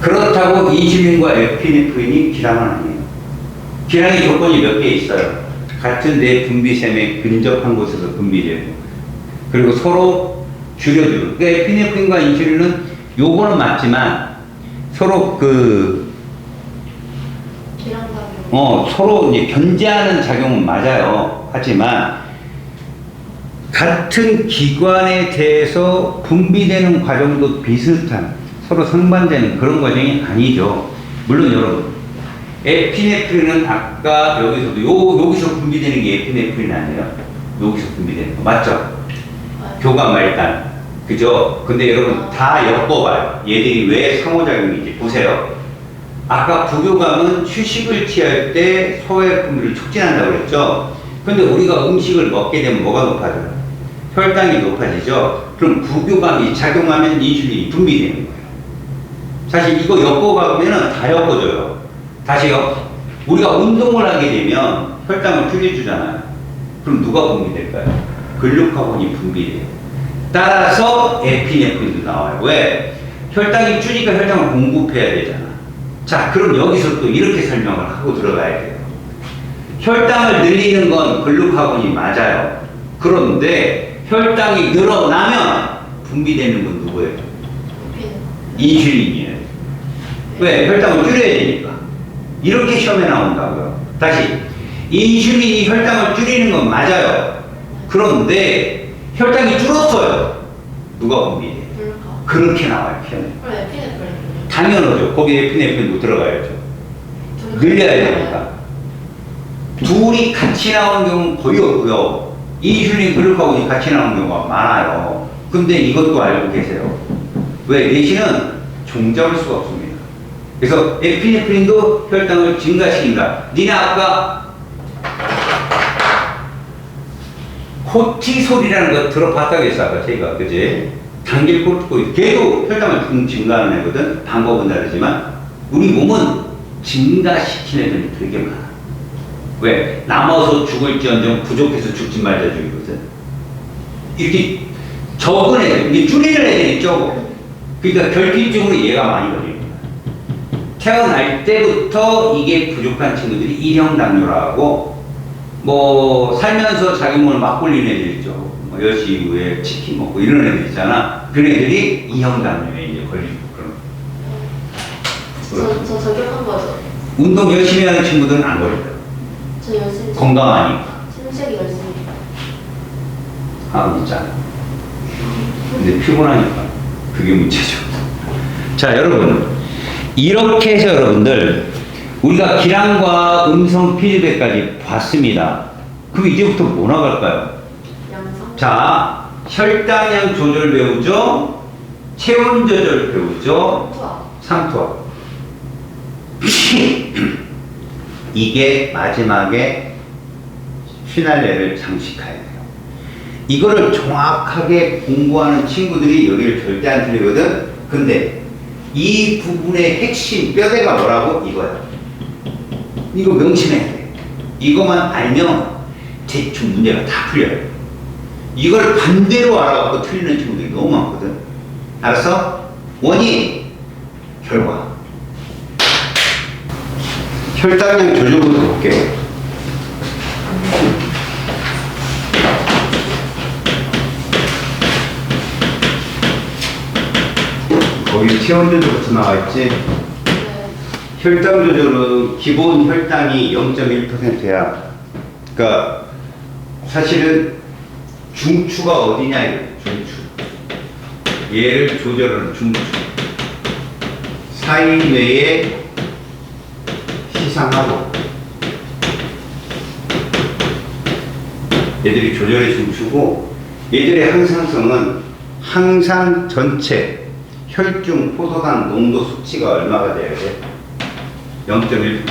그렇다고 인슐린과 에피네프린이 기량은 아니에요. 기량의 조건이 몇 개 있어요. 같은 뇌 분비샘에 근접한 곳에서 분비되고, 그리고 서로 줄여주고. 그러니까 에피네프린과 인슐린은 요거는 맞지만 서로 서로 이제 견제하는 작용은 맞아요. 하지만 같은 기관에 대해서 분비되는 과정도 비슷한, 서로 상반되는 그런 과정이 아니죠. 물론 여러분 에피네프린은 아까 여기서 분비되는 게 에피네프린 아니에요? 여기서 분비되는 거 맞죠? 교감 말단, 그죠? 근데 여러분 다 엮어봐요. 얘들이 왜 상호작용인지 보세요. 아까 부교감은 휴식을 취할 때 소화액 분비를 촉진한다고 그랬죠? 근데 우리가 음식을 먹게 되면 뭐가 높아져요? 혈당이 높아지죠? 그럼 부교감이 작용하면 인슐린이 분비되는 거예요. 사실 이거 엮어가면 다 엮어져요. 다시요. 우리가 운동을 하게 되면 혈당을 줄여주잖아요. 그럼 누가 분비될까요? 글루카곤이 분비돼요. 따라서 에피네프린도 나와요. 왜? 혈당이 줄니까 혈당을 공급해야 되잖아. 자, 그럼 여기서 또 이렇게 설명을 하고 들어가야 돼요. 혈당을 늘리는 건 글루카곤이 맞아요. 그런데 혈당이 늘어나면 분비되는 건 누구예요? 인슐린이에요. 왜? 혈당을 줄여야 되니까. 이렇게 시험에 나온다고요. 다시, 인슐린이 혈당을 줄이는 건 맞아요. 그런데 혈당이 줄었어요. 누가 분비해? 그렇게 나와요, 시험에. 당연하죠. 거기에 에피네프린도 들어가야죠. 늘려야 되니까. 둘이 같이 나오는 경우는 거의 없고요. 인슐린 글루카곤이 같이 나오는 경우가 많아요. 근데 이것도 알고 계세요. 왜? 내시는 종잡을 수가 없습니다. 그래서 에피네프린도 혈당을 증가시킨다. 니네 아까 코티솔이라는 거 들어봤다겠어, 아까 제가. 그지? 당길 코티코이드. 걔도 혈당을 증가하는 애거든. 방법은 다르지만. 우리 몸은 증가시키는 애들이 되게 많아. 왜? 남아서 죽을지언정 부족해서 죽지 말자 죽이거든. 이렇게 적은 애들, 이게 줄이는 애들이 적어. 그러니까 결핍증으로 얘가 많이 걸립니다. 태어날 때부터 이게 부족한 친구들이 1형 당뇨라고, 뭐 살면서 자기 몸을 막 굴리는 애들 있죠. 뭐 10시 이후에 치킨 먹고 이런 애들 있잖아. 그런 애들이 2형 당뇨에 이제 걸리고 그런. 저 저격한 거죠. 운동 열심히 하는 친구들은 안 걸려요. 저 열심히. 건강하니까. 신체기 열심히. 하고 있잖아. 근데 피곤하니까 그게 문제죠. 자, 여러분 이렇게 해서 여러분들 우리가 기량과 음성 피드백까지 봤습니다. 그럼 이제부터 뭐 나갈까요? 양성. 자, 혈당량 조절 배우죠. 체온 조절 배우죠. 투하. 상투하. 이게 마지막에 피날레를 장식해야 돼요. 이거를 정확하게 공부하는 친구들이 여기를 절대 안 틀리거든. 근데 이 부분의 핵심 뼈대가 뭐라고? 이거야. 이거 명심해야 돼. 이것만 알면 대충 문제가 다 풀려요. 이걸 반대로 알아갖고 틀리는 친구들이 너무 많거든. 알았어? 원인, 결과. 혈당량 조절부터 볼게요. 거기 체온 조절부터 나와있지? 네. 혈당 조절은 기본 혈당이 0.1%야. 그러니까 사실은 중추가 어디냐 이거야. 중추. 얘를 조절하는 중추. 사이뇌에 시상하고 얘들이 조절의 중추고, 얘들의 항상성은 항상 전체 혈중 포도당 농도 수치가 얼마가 돼야 돼? 0.1%.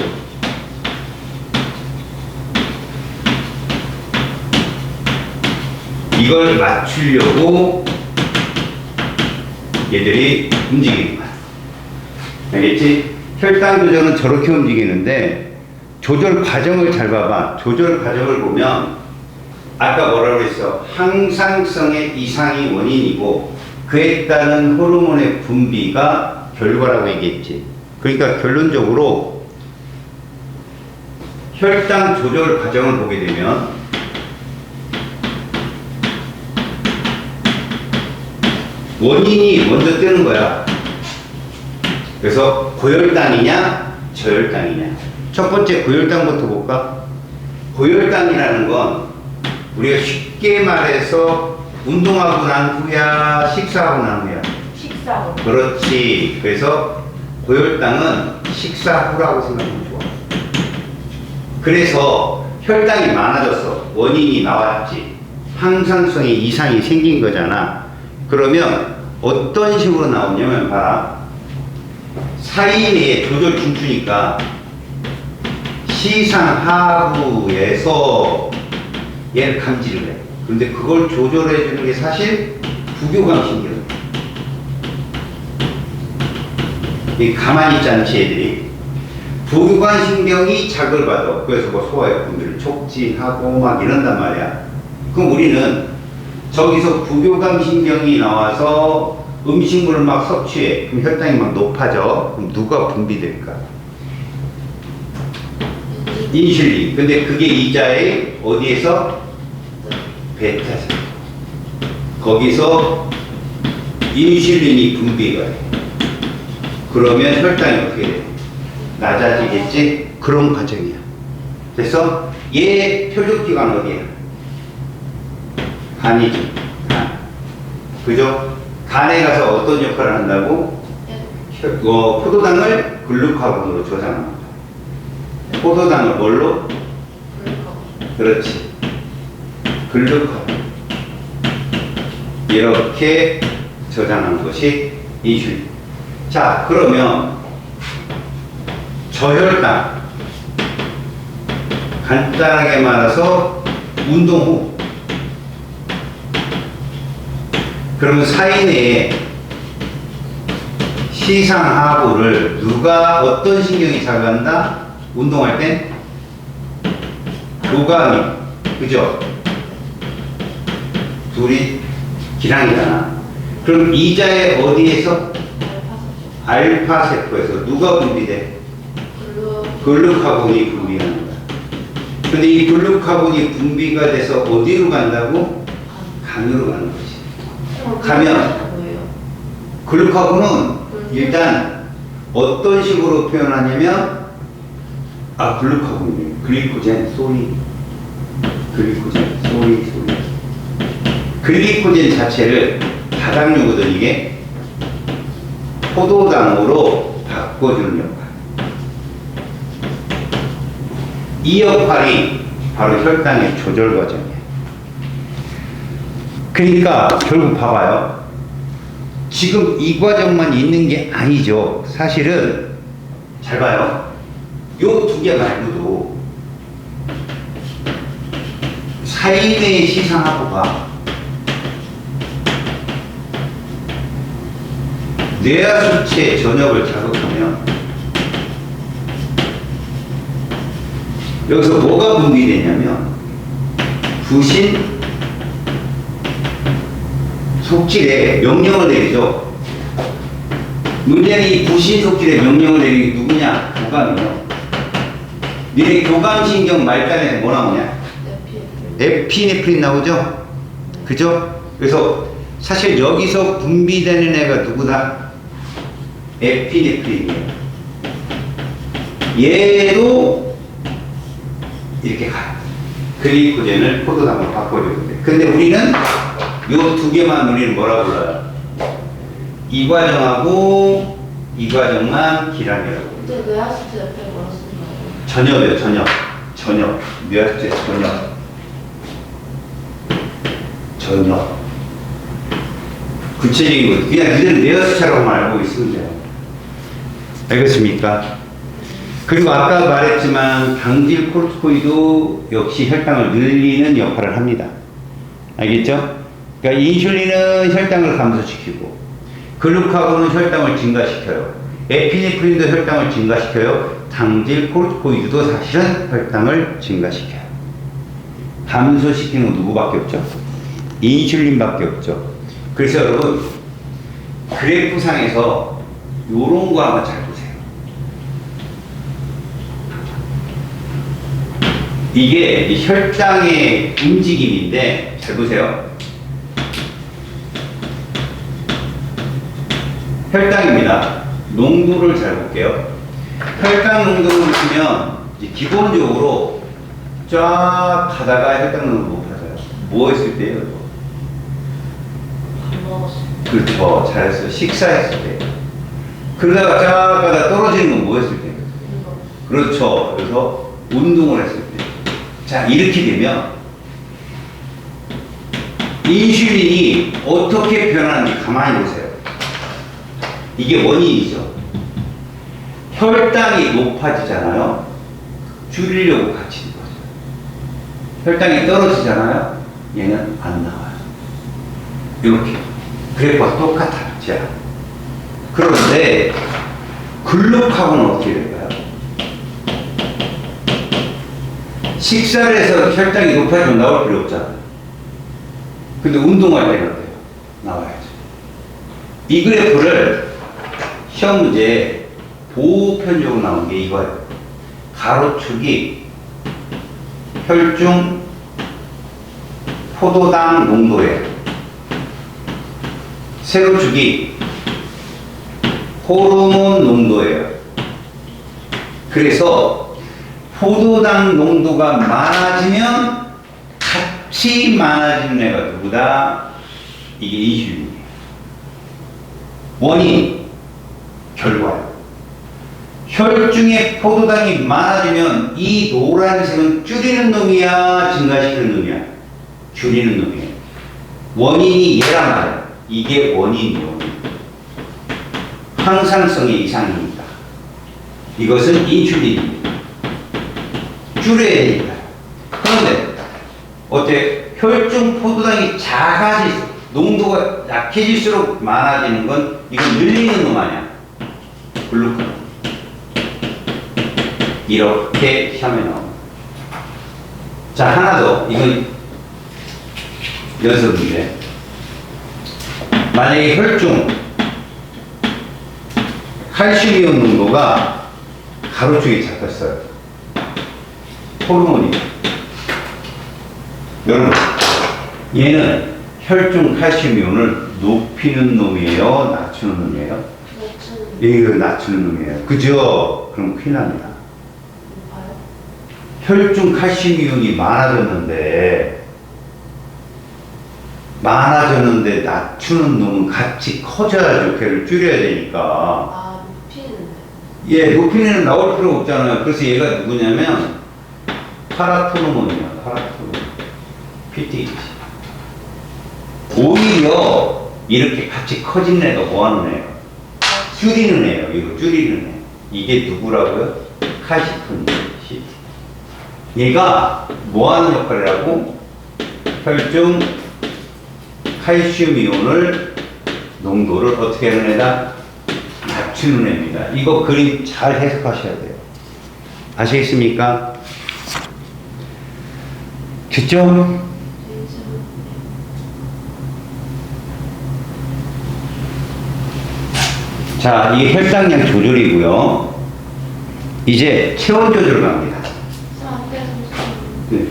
이걸 맞추려고 얘들이 움직이는 거야. 알겠지? 혈당 조절은 저렇게 움직이는데 조절 과정을 잘 봐봐. 조절 과정을 보면 아까 뭐라고 그랬어? 항상성의 이상이 원인이고 그에 따른 호르몬의 분비가 결과라고 얘기했지. 그러니까 결론적으로 혈당 조절 과정을 보게 되면 원인이 먼저 뜨는 거야. 그래서 고혈당이냐 저혈당이냐. 첫 번째 고혈당부터 볼까? 고혈당이라는 건 우리가 쉽게 말해서 운동하고 난 후야 식사하고 난 후야? 식사 후. 그렇지. 그래서 고혈당은 식사 후라고 생각하면 좋아. 그래서 혈당이 많아졌어. 원인이 나왔지. 항상성의 이상이 생긴 거잖아. 그러면 어떤 식으로 나오냐면 봐라. 사이내에 조절 중추니까 시상 하부에서 얘를 감지를 해. 그런데 그걸 조절해 주는 게 사실 부교감신경. 가만히 있지 않지 애들이. 부교감신경이 자극을 받아. 그래서 뭐 소화의 분비를 촉진하고 막 이런단 말이야. 그럼 우리는 저기서 부교감신경이 나와서 음식물을 막 섭취해. 그럼 혈당이 막 높아져. 그럼 누가 분비될까? 인슐린. 근데 그게 이자에 어디에서? 베타세. 거기서 인슐린이 분비가 돼. 그러면 혈당이 어떻게 돼? 낮아지겠지? 그런 과정이야. 그래서 얘 표적기관 어디야? 간이죠. 간. 그죠? 간에 가서 어떤 역할을 한다고? 포도당을 글루카곤으로 저장합니다. 포도당을 뭘로? 그렇지. 글루카곤. 이렇게 저장한 것이 인슐린. 자, 그러면 저혈당. 간단하게 말해서 운동 후. 그러면 사이내에 시상하부를 누가 어떤 신경이 작용한다? 운동할 땐 도가민, 그죠? 둘이 기랑이잖아. 그럼 이자의 어디에서? 알파 세포에서 누가 분비돼? 글루카곤이 분비하는 거야. 근데 이 글루카곤이 분비가 돼서 어디로 간다고? 간으로 가는 거지. 가면 글루카곤은 일단 어떤 식으로 표현하냐면 글루카곤이에요. 글리코젠, 소리. 글리코젠, 소리. 글리코젠 자체를 다당류거든. 이게 포도당으로 바꿔주는 역할. 이 역할이 바로 혈당의 조절 과정이에요. 그러니까 결국 봐봐요. 지금 이 과정만 있는 게 아니죠. 사실은 잘 봐요. 요 두 개 말고도 사이내의 시상하부가 뇌하수체 전역을 자극하면 여기서 뭐가 분비되냐면 부신 속질에 명령을 내리죠. 문제는 이 부신 속질에 명령을 내리는 게 누구냐? 교감이요. 니네 교감신경 말단에 뭐 나오냐? 에피네프린 나오죠? 그죠? 그래서 사실 여기서 분비되는 애가 누구다? 에피네프린이에요. 얘도 이렇게 가요. 글리코젠을 포도당으로 바꿔주는데. 근데 우리는 요 두 개만 우리는 뭐라고 불러요? 이 과정하고 이 과정만 기란이라고. 근데 뇌하수체 옆에 뭐라 쓰는 거예요? 전혀. 뇌하수체 전혀. 구체적인 것. 그냥 니들은 뇌하수체라고만 알고 있으면 돼요. 알겠습니까? 그리고 아까 말했지만 당질 코르티코이도 역시 혈당을 늘리는 역할을 합니다. 알겠죠? 그러니까 인슐린은 혈당을 감소시키고 글루카곤은 혈당을 증가시켜요. 에피네프린도 혈당을 증가시켜요. 당질 코르티코이드도 사실은 혈당을 증가시켜요. 감소시키는 건 누구밖에 없죠? 인슐린밖에 없죠. 그래서 여러분 그래프상에서 요런 거 한번 잘 보세요. 이게 혈당의 움직임인데 잘 보세요. 혈당입니다. 농도를 잘 볼게요. 혈당 농도를 보시면 기본적으로 쫙 가다가 혈당 농도 높아져요. 뭐 했을 때요? 밥 먹었어요. 그렇죠. 잘했어요. 식사했을 때. 그러다가 쫙 가다 떨어지는 건 뭐 했을 때? 그렇죠. 그래서 운동을 했을 때. 자, 이렇게 되면 인슐린이 어떻게 변하는지 가만히 보세요. 이게 원인이죠. 혈당이 높아지잖아요. 줄이려고 갇히는 거죠. 혈당이 떨어지잖아요. 얘는 안 나와요. 이렇게. 그래프가 똑같아요. 자, 그런데 글루카곤은 어떻게 될까요? 식사를 해서 혈당이 높아지면 나올 필요 없잖아요. 근데 운동할 때는 어때요? 나와야죠. 이 그래프를 시험 문제에 보편적으로 나온 게 이거예요. 가로축이 혈중 포도당 농도예요. 세로축이 호르몬 농도예요. 그래서 포도당 농도가 많아지면 같이 많아지는 애가 누구다? 이게 인슐린이에요. 원인, 결과요. 혈당 혈중에 포도당이 많아지면 이 노란색은 줄이는 놈이야, 증가시키는 놈이야? 줄이는 놈이에요. 원인이 얘란 말이야. 이게 원인이요. 항상성의 이상입니다. 이것은 인슐린입니다. 줄여야 되니까. 그런데 어때? 혈중 포도당이 작아질수록, 농도가 약해질수록 많아지는 건 이건 늘리는 놈 아니야. 글루콘. 이렇게 시험에 나옵니다. 자, 하나 더. 이건 연습인데. 만약에 혈중 칼슘이온 농도가 가로축이 잡혔어요. 호르몬이. 여러분, 얘는 혈중 칼슘이온을 높이는 놈이에요? 낮추는 놈이에요? 이거 낮추는 놈이에요. 그죠? 그럼 큰일 납니다. 혈중 칼슘이온이 많아졌는데 낮추는 놈은 같이 커져야죠. 걔를 줄여야 되니까. 아, 높이는. 예, 높이는 나올 필요 없잖아요. 그래서 얘가 누구냐면 파라토르몬이야. 파라토르몬. PTH. 오히려 이렇게 같이 커진 애가 뭐 하는 애예요? 줄이는 애예요. 이거 줄이는 애. 이게 누구라고요? 카시톤 CT. 얘가 뭐 하는 역할이라고? 혈중 칼슘 이온을 농도를 어떻게 하는 애다? 낮추는 애입니다. 이거 그림 잘 해석하셔야 돼요. 아시겠습니까? 됐죠? 자, 이게 혈당량 조절이고요. 이제 체온 조절 갑니다. 네.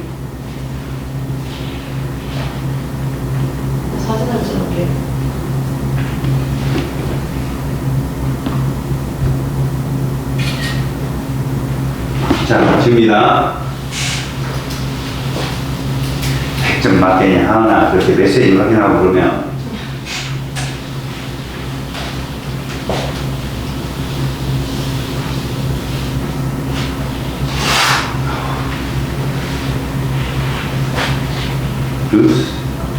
사진을 찍을게요. 자, 집니다. 100점 맞겠냐 하나 그렇게 메시지 확인하고 그러면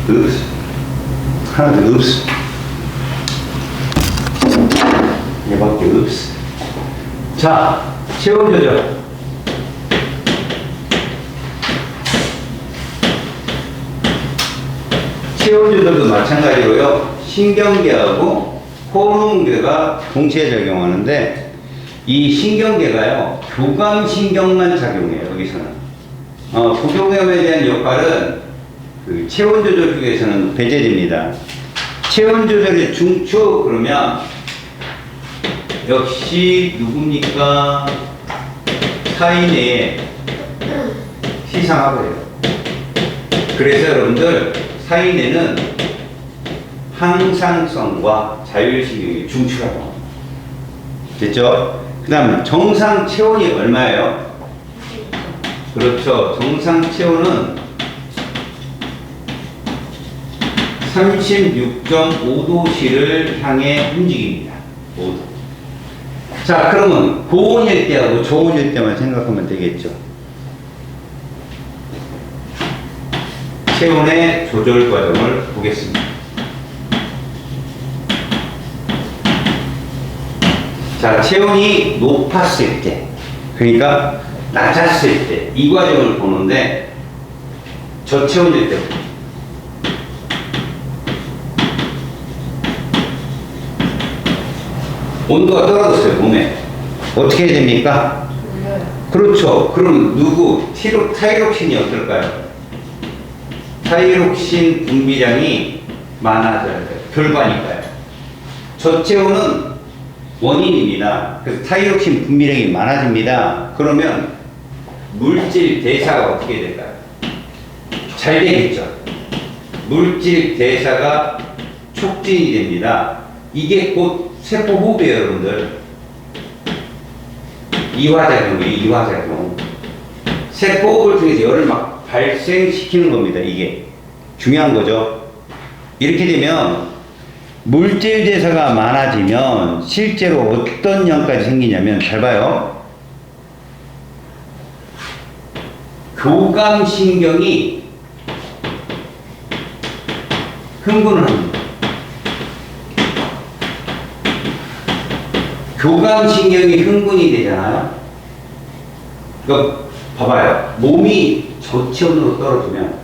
읍스 하나 더 읍스 얘밖에 읍스. 자, 체온 조절. 체온 조절도 마찬가지로요. 신경계하고 호르몬계가 동시에 작용하는데 이 신경계가요 교감신경만 작용해요. 여기서는 부교감에 대한 역할은 그 체온 조절 중에서는 배제됩니다. 체온 조절의 중추 그러면 역시 누굽니까? 사인의 시상하고요. 그래서 여러분들 사인에는 항상성과 자율신경이 중추라고 합니다. 됐죠? 그 다음에 정상 체온이 얼마예요? 그렇죠. 정상 체온은 36.5도씨를 향해 움직입니다. 5도. 자, 그러면 고온일 때하고 저온일 때만 생각하면 되겠죠. 체온의 조절 과정을 보겠습니다. 자, 체온이 높았을 때, 그러니까 낮았을 때, 이 과정을 보는데, 저체온일 때부터. 온도가 떨어졌어요, 몸에. 어떻게 해야 됩니까? 올려요. 그렇죠. 그럼 누구? 타이록신이 어떨까요? 타이록신 분비량이 많아져야 돼요. 결과니까요. 저체온은 원인입니다. 그래서 타이록신 분비량이 많아집니다. 그러면 물질 대사가 어떻게 될까요? 잘 되겠죠. 물질 대사가 촉진이 됩니다. 이게 곧 세포 호흡이에요, 여러분들. 이화작용이에요, 이화작용. 세포 호흡을 통해서 열을 막 발생시키는 겁니다, 이게. 중요한 거죠. 이렇게 되면 물질 대사가 많아지면 실제로 어떤 양까지 생기냐면, 잘 봐요. 교감신경이 흥분을 합니다. 교감신경이 흥분이 되잖아요. 그러니까 봐봐요. 몸이 저체온으로 떨어지면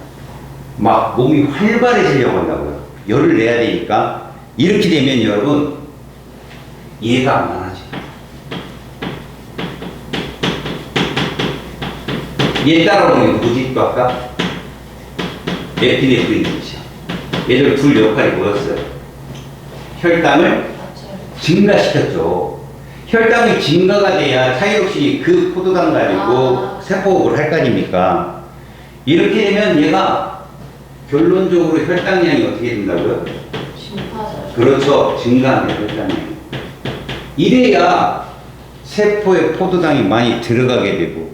막 몸이 활발해지려고 한다고요. 열을 내야 되니까. 이렇게 되면 여러분 얘가 안 많아져요. 얘 따라오는 게 누구지? 또 아까 에피네프린이죠. 얘들 둘 역할이 뭐였어요? 혈당을 증가시켰죠. 혈당이 증가가 돼야 타이록신이 그 포도당 가지고 세포호흡을 할 거 아닙니까? 이렇게 되면 얘가 결론적으로 혈당량이 어떻게 된다고요? 그렇죠. 증가하는 혈당량이. 이래야 세포에 포도당이 많이 들어가게 되고,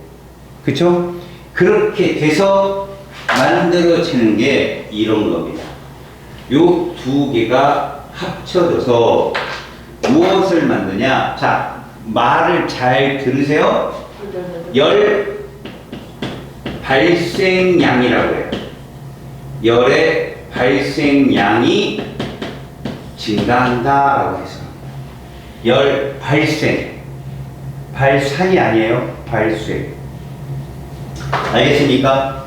그쵸? 그렇게 돼서 만들어지는 게 이런 겁니다. 요 두 개가 합쳐져서 무엇을 만드냐? 자, 말을 잘 들으세요. 열 발생량이라고 해요. 열의 발생량이 증가한다라고 해서 열 발생, 발산이 아니에요. 발생. 알겠습니까?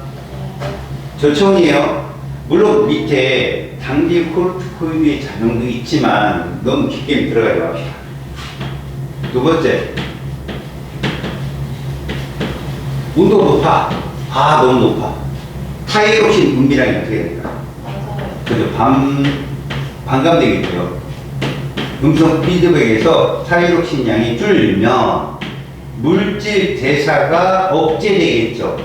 저체온이에요. 물론 밑에 당질 코르티코이드의 작용도 있지만 너무 깊게 들어가지 맙시다. 두 번째, 온도가 높아. 아, 너무 높아. 타이록신 분비량이 어떻게 될까? 그죠? 반감되겠죠. 음성 피드백에서 타이록신 양이 줄면 물질 대사가 억제되겠죠.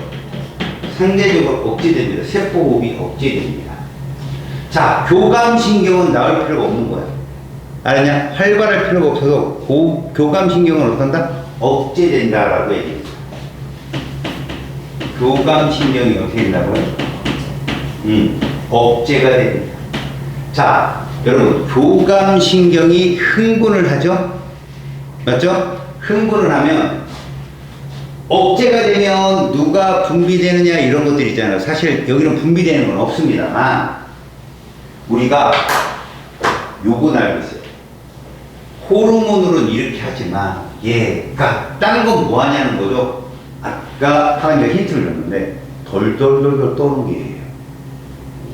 상대적으로 억제됩니다. 세포호흡이 억제됩니다. 자, 교감신경은 나올 필요가 없는 거야. 알았냐? 활발할 필요가 없어서 교감신경은 어떤다? 억제된다라고 얘기했죠. 교감신경이 어떻게 된다고요? 억제가 됩니다. 자, 여러분, 교감신경이 흥분을 하죠? 맞죠? 흥분을 하면 억제가 되면 누가 분비되느냐 이런 것들 있잖아요. 사실 여기는 분비되는 건 없습니다만 우리가 요건 알고 있어요. 호르몬으로는 이렇게 하지만 얘가 다른 건 뭐 하냐는 거죠. 아까 하나님가 힌트를 줬는데 덜덜덜덜 떠오르는 게 이래요.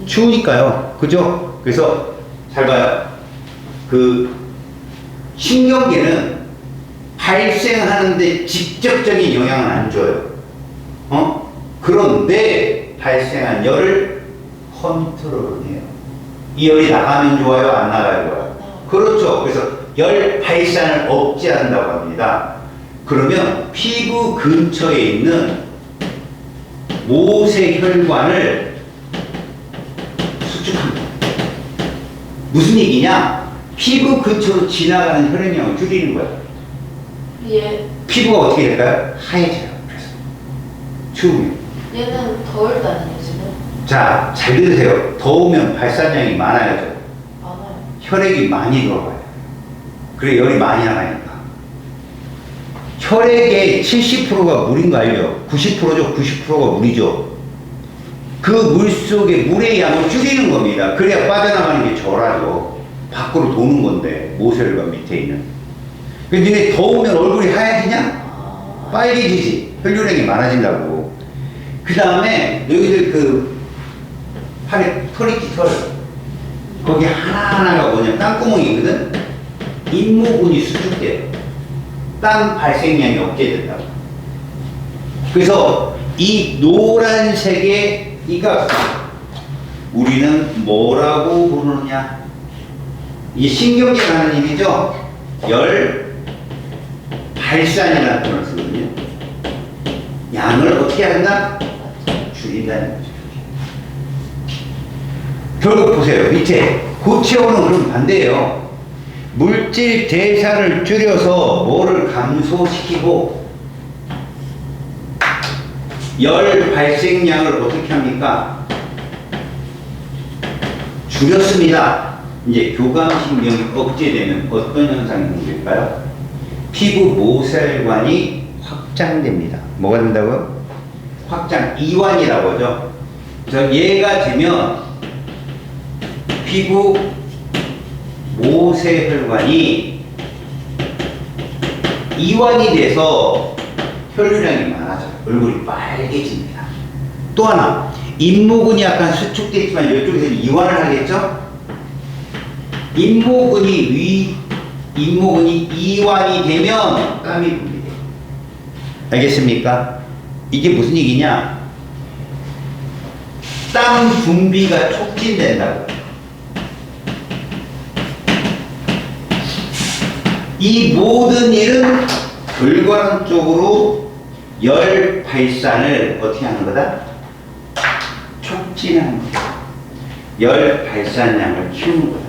추우니까요. 그죠? 그래서 잘 봐요. 그 신경계는 발생하는데 직접적인 영향을 안 줘요. 그런데 발생한 열을 컨트롤해요. 이 열이 나가면 좋아요? 안 나가요? 좋아요? 그렇죠. 그래서 열 발산을 억제한다고 합니다. 그러면 피부 근처에 있는 모세혈관을 수축합니다. 무슨 얘기냐? 피부 근처로 지나가는 혈액량을 줄이는 거야. 예. 피부가 어떻게 될까요? 하얘져요. 그래서 추우면. 얘는 더울 때는요 지금? 자, 잘 들으세요. 더우면 발산량이 많아야죠. 많아요. 혈액이 많이 들어가요. 그래 열이 많이 나가니까. 혈액의 70%가 물인 거 알죠? 90%죠. 90%가 물이죠. 그 물 속에 물의 양을 줄이는 겁니다. 그래야 빠져나가는 게 절하죠. 밖으로 도는 건데 모세혈관 밑에 있는. 근데 니네 더우면 얼굴이 하얘지냐? 빨개지지. 혈류량이 많아진다고. 그 다음에 너희들 그 팔에 털 있지 털. 거기 하나하나가 뭐냐 땀구멍이거든. 인모군이 수축돼요. 땀 발생량이 억제된다고. 그래서 이 노란색의 이 값 우리는 뭐라고 부르느냐? 이 신경계가 하는 일이죠. 열 발산이라는 단어를 쓰거든요. 양을 어떻게 한다? 줄인다는 거죠. 결국 보세요. 밑에 고체온은 그럼 반대예요. 물질 대사를 줄여서 뭐를 감소시키고 열 발생량을 어떻게 합니까? 줄였습니다. 이제 교감신경이 억제되면 어떤 현상이 생길까요? 피부 모세혈관이 확장됩니다. 뭐가 된다고요? 확장 이완이라고 하죠. 그래서 얘가 되면 피부 모세혈관이 이완이 돼서 혈류량이 많아져요. 얼굴이 빨개집니다. 또 하나, 인모근이 약간 수축돼 있지만 이쪽에서 이완을 하겠죠? 인모근이 이완이 되면 땀이 분비돼요. 알겠습니까? 이게 무슨 얘기냐? 땀 분비가 촉진된다고. 이 모든 일은 결과론적으로 열 발산을 어떻게 하는 거다? 촉진하는 거다. 열 발산량을 키우는 거다.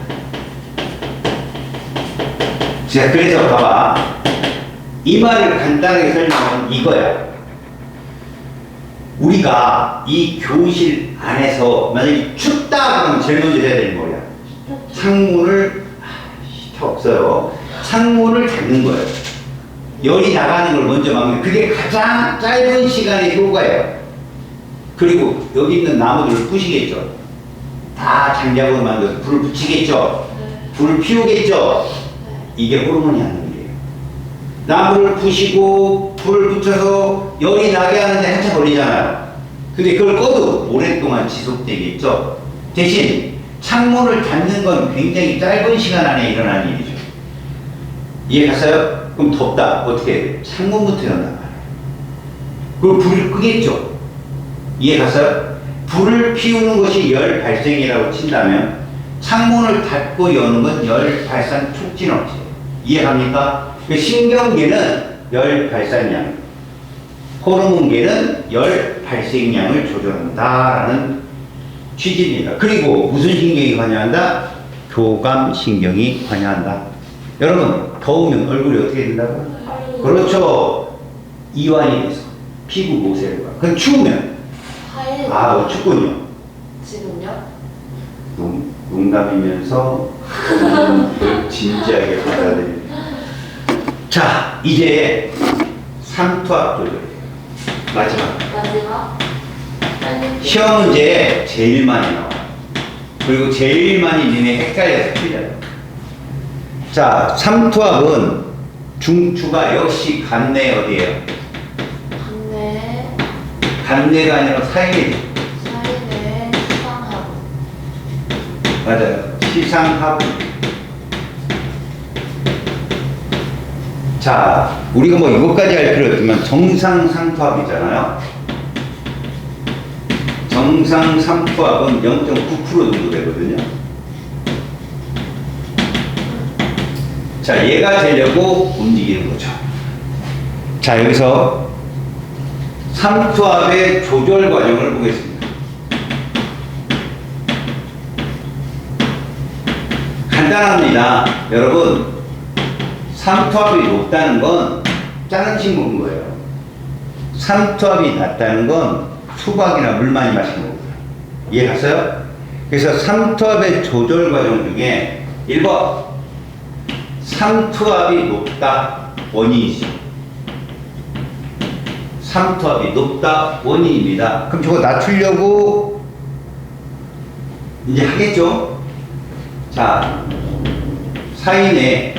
자, 그래서 봐봐. 이 말을 간단하게 설명하면 이거야. 우리가 이 교실 안에서 만약에 춥다 그러면 제일 먼저 해야 되는 거야. 창문을 히터 없어요. 창문을 닫는 거예요. 열이 나가는 걸 먼저 막는, 그게 가장 짧은 시간의 효과예요. 그리고 여기 있는 나무들을 부시겠죠. 다 장작으로 만들어서 불을 붙이겠죠. 불을 피우겠죠. 이게 호르몬이 하는 일이에요. 나무를 부시고 불을 붙여서 열이 나게 하는데 한참 걸리잖아요. 근데 그걸 꺼도 오랫동안 지속되겠죠. 대신 창문을 닫는 건 굉장히 짧은 시간 안에 일어나는 일이죠. 이해 갔어요? 그럼 덥다. 어떻게 해야 돼요? 창문부터 연단 말이에요. 그럼 불을 끄겠죠. 이해 갔어요? 불을 피우는 것이 열 발생이라고 친다면 창문을 닫고 여는 건 열 발산 촉진 업체예요. 이해갑니까? 신경계는 열 발산량, 호르몬계는 열 발생량을 조절한다라는 취지입니다. 그리고 무슨 신경이 관여한다? 교감신경이 관여한다. 여러분, 더우면 얼굴이 어떻게 된다고? 그렇죠. 이완이 돼서 피부 모세혈관. 그럼 추우면? 아, 춥군요. 지금요? 농담이면서 진지하게 받아들입니다. 자, 이제 삼투압 조절이에요. 마지막. 시험 문제 제일 많이 나와요. 그리고 제일 많이 니네 헷갈려서 틀려요. 자, 삼투압은 중추가 역시 간내 어디예요? 간내가 아니라 사이내. 시상하부. 맞아요. 시상하부. 자, 우리가 뭐 이것까지 할 필요 없지만 정상 상투압이잖아요. 정상 상투압은 0.9% 정도 되거든요. 자, 얘가 되려고 움직이는 거죠. 자, 여기서 삼투압의 조절 과정을 보겠습니다. 간단합니다. 여러분, 삼투압이 높다는 건 짜는 친구인 거예요. 삼투압이 낮다는 건 수박이나 물 많이 마시는 거고요. 이해 갔어요? 그래서 삼투압의 조절 과정 중에 1번, 삼투압이 높다 원인이죠. 삼투압이 높다 원인입니다. 그럼 저거 낮추려고 이제 하겠죠? 자, 사인의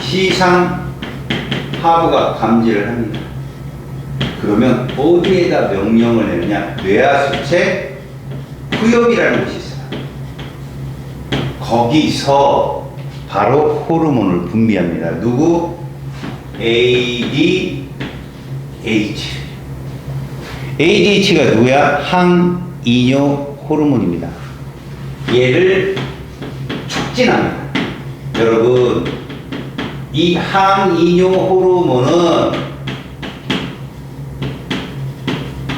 시상 하부가 감지를 합니다. 그러면 어디에다 명령을 내느냐? 뇌하수체 후엽이라는 것이 있어요. 거기서 바로 호르몬을 분비합니다. 누구? ADH. ADH가 누구야? 항이뇨 호르몬입니다. 얘를 촉진합니다. 여러분, 이 항이뇨 호르몬은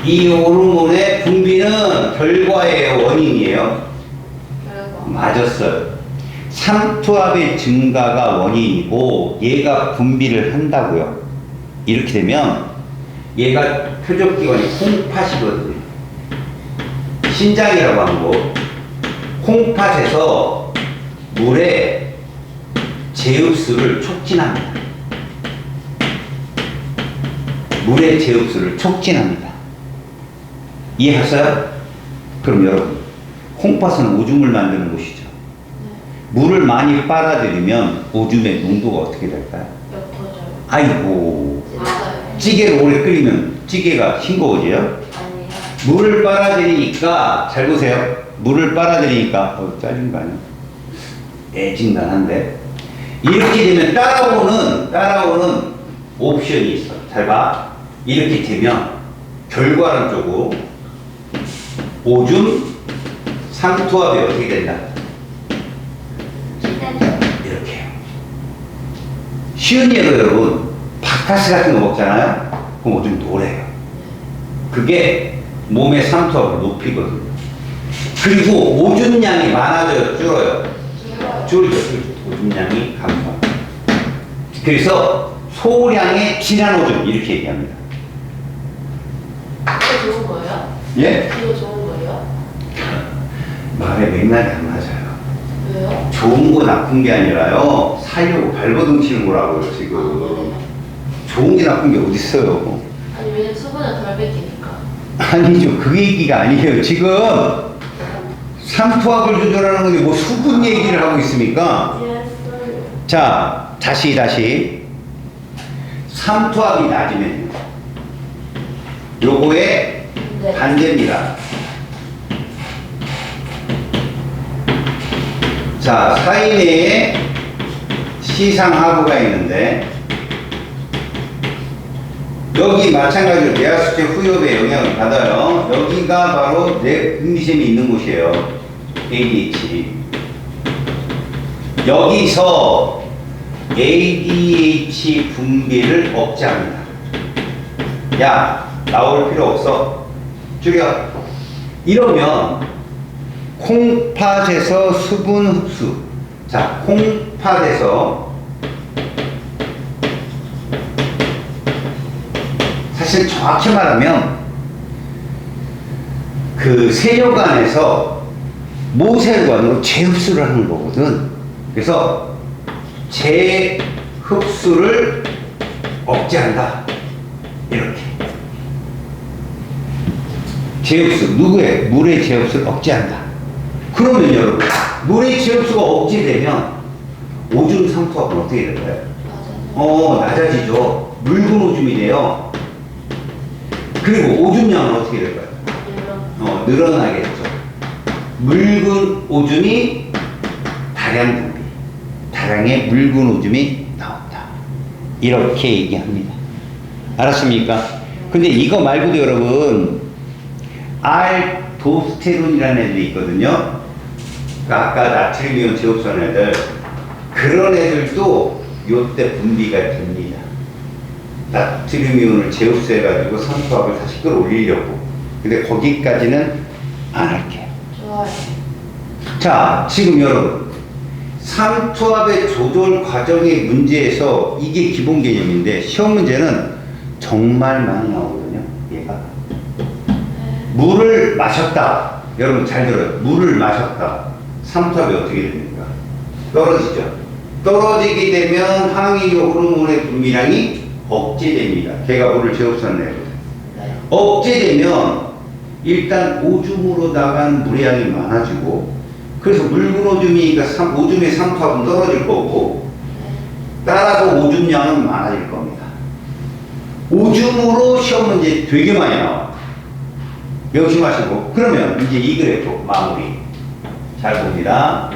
이 호르몬의 분비는 결과예요, 원인이에요? 맞았어요. 삼투압의 증가가 원인이고 얘가 분비를 한다고요. 이렇게 되면 얘가 표적기관이 콩팥이거든요. 신장이라고 하는 거. 콩팥에서 물에 제흡수를 촉진합니다. 물의 제흡수를 촉진합니다. 이해하셨어요? 그럼 여러분, 콩팥은 오줌을 만드는 곳이죠. 물을 많이 빨아들이면 오줌의 농도가 어떻게 될까요? 옅어져요. 아이고, 맞아요. 찌개를 오래 끓이면 찌개가 싱거워져요? 아니에요. 물을 빨아들이니까, 잘 보세요. 물을 빨아들이니까, 짜증 거 아니야? 애진단한데. 이렇게 되면 따라오는 옵션이 있어. 잘 봐. 이렇게 되면 결과론 쪽으로 오줌 상투압이 어떻게 된다? 이렇게. 쉬운 예로 여러분, 바카스 같은 거 먹잖아요? 그럼 오줌 노래요. 그게 몸의 상투압을 높이거든요. 그리고 오줌량이 많아져요, 줄어요? 줄죠. 오줌량이 감소합니다. 그래서 소량의 진한 오줌 이렇게 얘기합니다. 이거 좋은 거예요? 예? 이거 좋은 거예요? 말에 맥락이 안 맞아요. 왜요? 좋은 거 나쁜 게 아니라요. 살려고 발버둥 치는 거라고요, 지금. 좋은 게 나쁜 게 어디 있어요? 아니 왜냐면 수분을 덜 뺏기니까. 아니죠. 그 얘기가 아니에요. 지금 상투압을 조절하는 건데 뭐 수분 얘기를 하고 있습니까? 자, 다시. 상투압이 낮으면 요거의 네. 반대입니다. 자, 사이내에 시상하부가 있는데 여기 마찬가지로 내하수체 후엽에 영향을 받아요. 여기가 바로 뇌분비샘이 있는 곳이에요. ADH. 여기서 ADH 분비를 억제합니다. 야, 나올 필요 없어. 줄여. 이러면 콩팥에서 수분 흡수. 자, 콩팥에서 사실 정확히 말하면 그 세뇨관에서 모세혈관으로 재흡수를 하는 거거든. 그래서 재흡수를 억제한다. 이렇게. 재흡수, 누구의? 물의 재흡수를 억제한다. 그러면 여러분, 물의 재흡수가 억제되면 오줌 상투압은 어떻게 될까요? 낮아지죠. 묽은 오줌이 돼요. 그리고 오줌량은 어떻게 될까요? 늘어나겠죠. 묽은 오줌이 다량 분비, 다량의 묽은 오줌이 나온다. 이렇게 얘기합니다. 알았습니까? 근데 이거 말고도 여러분, 알도스테론이라는 애들이 있거든요. 그러니까 아까 나트륨이온 재흡수하는 애들, 그런 애들도 요때 분비가 됩니다. 나트륨이온을 재흡수해가지고 상투압을 다시 끌어올리려고. 근데 거기까지는 안 할게요. 좋아요. 자, 지금 여러분, 상투압의 조절 과정의 문제에서 이게 기본 개념인데 시험 문제는 정말 많이 나오거든요. 얘가 물을 마셨다. 여러분 잘 들어요. 물을 마셨다. 상투압이 어떻게 됩니까? 떨어지죠. 떨어지게 되면 항이효 호르몬의 분비량이 억제됩니다. 걔가 물을 재흡수하는 애거든. 네. 억제되면 일단 오줌으로 나간 물의 양이 많아지고, 그래서 묽은 오줌이니까 오줌의 상투압은 떨어질 거고, 따라서 오줌량은 많아질 겁니다. 오줌으로 시험 문제 되게 많이 나와. 명심하시고. 그러면 이제 이 그래프 마무리. 잘 봅니다.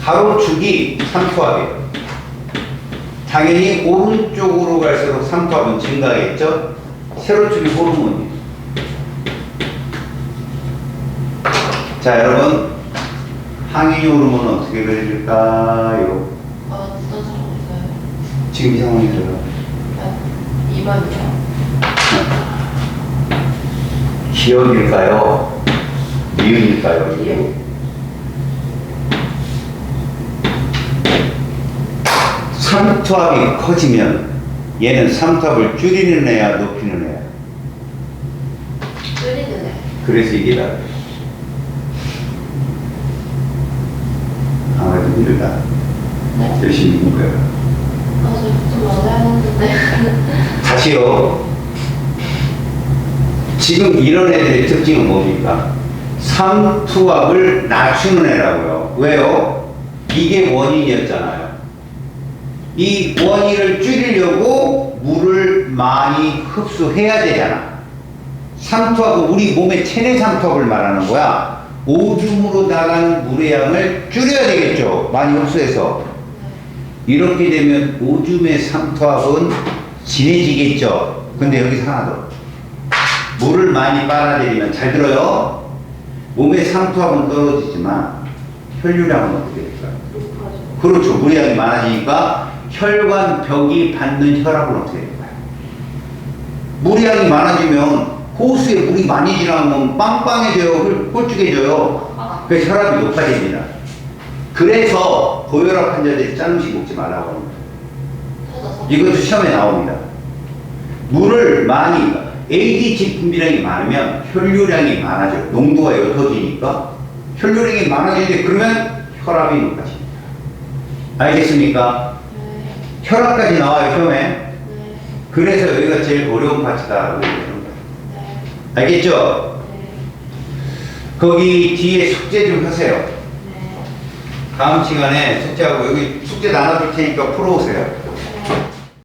가로축이 상투압이에요. 당연히 오른쪽으로 갈수록 상투압은 증가하겠죠? 세로축이 호르몬이에요. 자, 여러분, 항이효 호르몬은 어떻게 그려질까요? 어떤 상황일까요? 지금 이 상황이 들어요. 2번이요. 기억일까요? 미음일까요? 미음. 상투압이 커지면 얘는 상투압을 줄이는 애야, 높이는 애야? 줄이는 애. 그래서 이게 다 아무래도 힘들다. 네? 열심히 공부해요. 저좀 많이 했는데. 다시요. 지금 이런 애들의 특징은 뭡니까? 삼투압을 낮추는 애라고요. 왜요? 이게 원인이었잖아요. 이 원인을 줄이려고 물을 많이 흡수해야 되잖아. 삼투압은 우리 몸의 체내 삼투압을 말하는 거야. 오줌으로 나가는 물의 양을 줄여야 되겠죠. 많이 흡수해서. 이렇게 되면 오줌의 삼투압은 진해지겠죠. 근데 여기서 하나 더. 물을 많이 빨아들이면, 잘 들어요. 몸의 삼투압은 떨어지지만 혈류량은 어떻게 될까요? 그렇죠. 물의 양이 많아지니까 혈관 벽이 받는 혈압은 어떻게 될까요? 물의 양이 많아지면 호수에 물이 많이 지나면 빵빵해져요. 홀쭉해져요. 그래서 혈압이 높아집니다. 그래서 고혈압 환자들이 짠 음식 먹지 말라고 합니다. 이것도 시험에 나옵니다. 물을 많이, ADH 분비량이 많으면 혈류량이 많아져요. 농도가 옅어지니까 혈류량이 많아지는데 그러면 혈압이 높아집니다. 알겠습니까? 네. 혈압까지 나와요, 시험에. 네. 그래서 여기가 제일 어려운 파트다라고 얘기하는 거예요. 네. 알겠죠? 네. 거기 뒤에 숙제 좀 하세요. 네. 다음 시간에 숙제하고 여기 숙제 나눠줄 테니까 풀어오세요.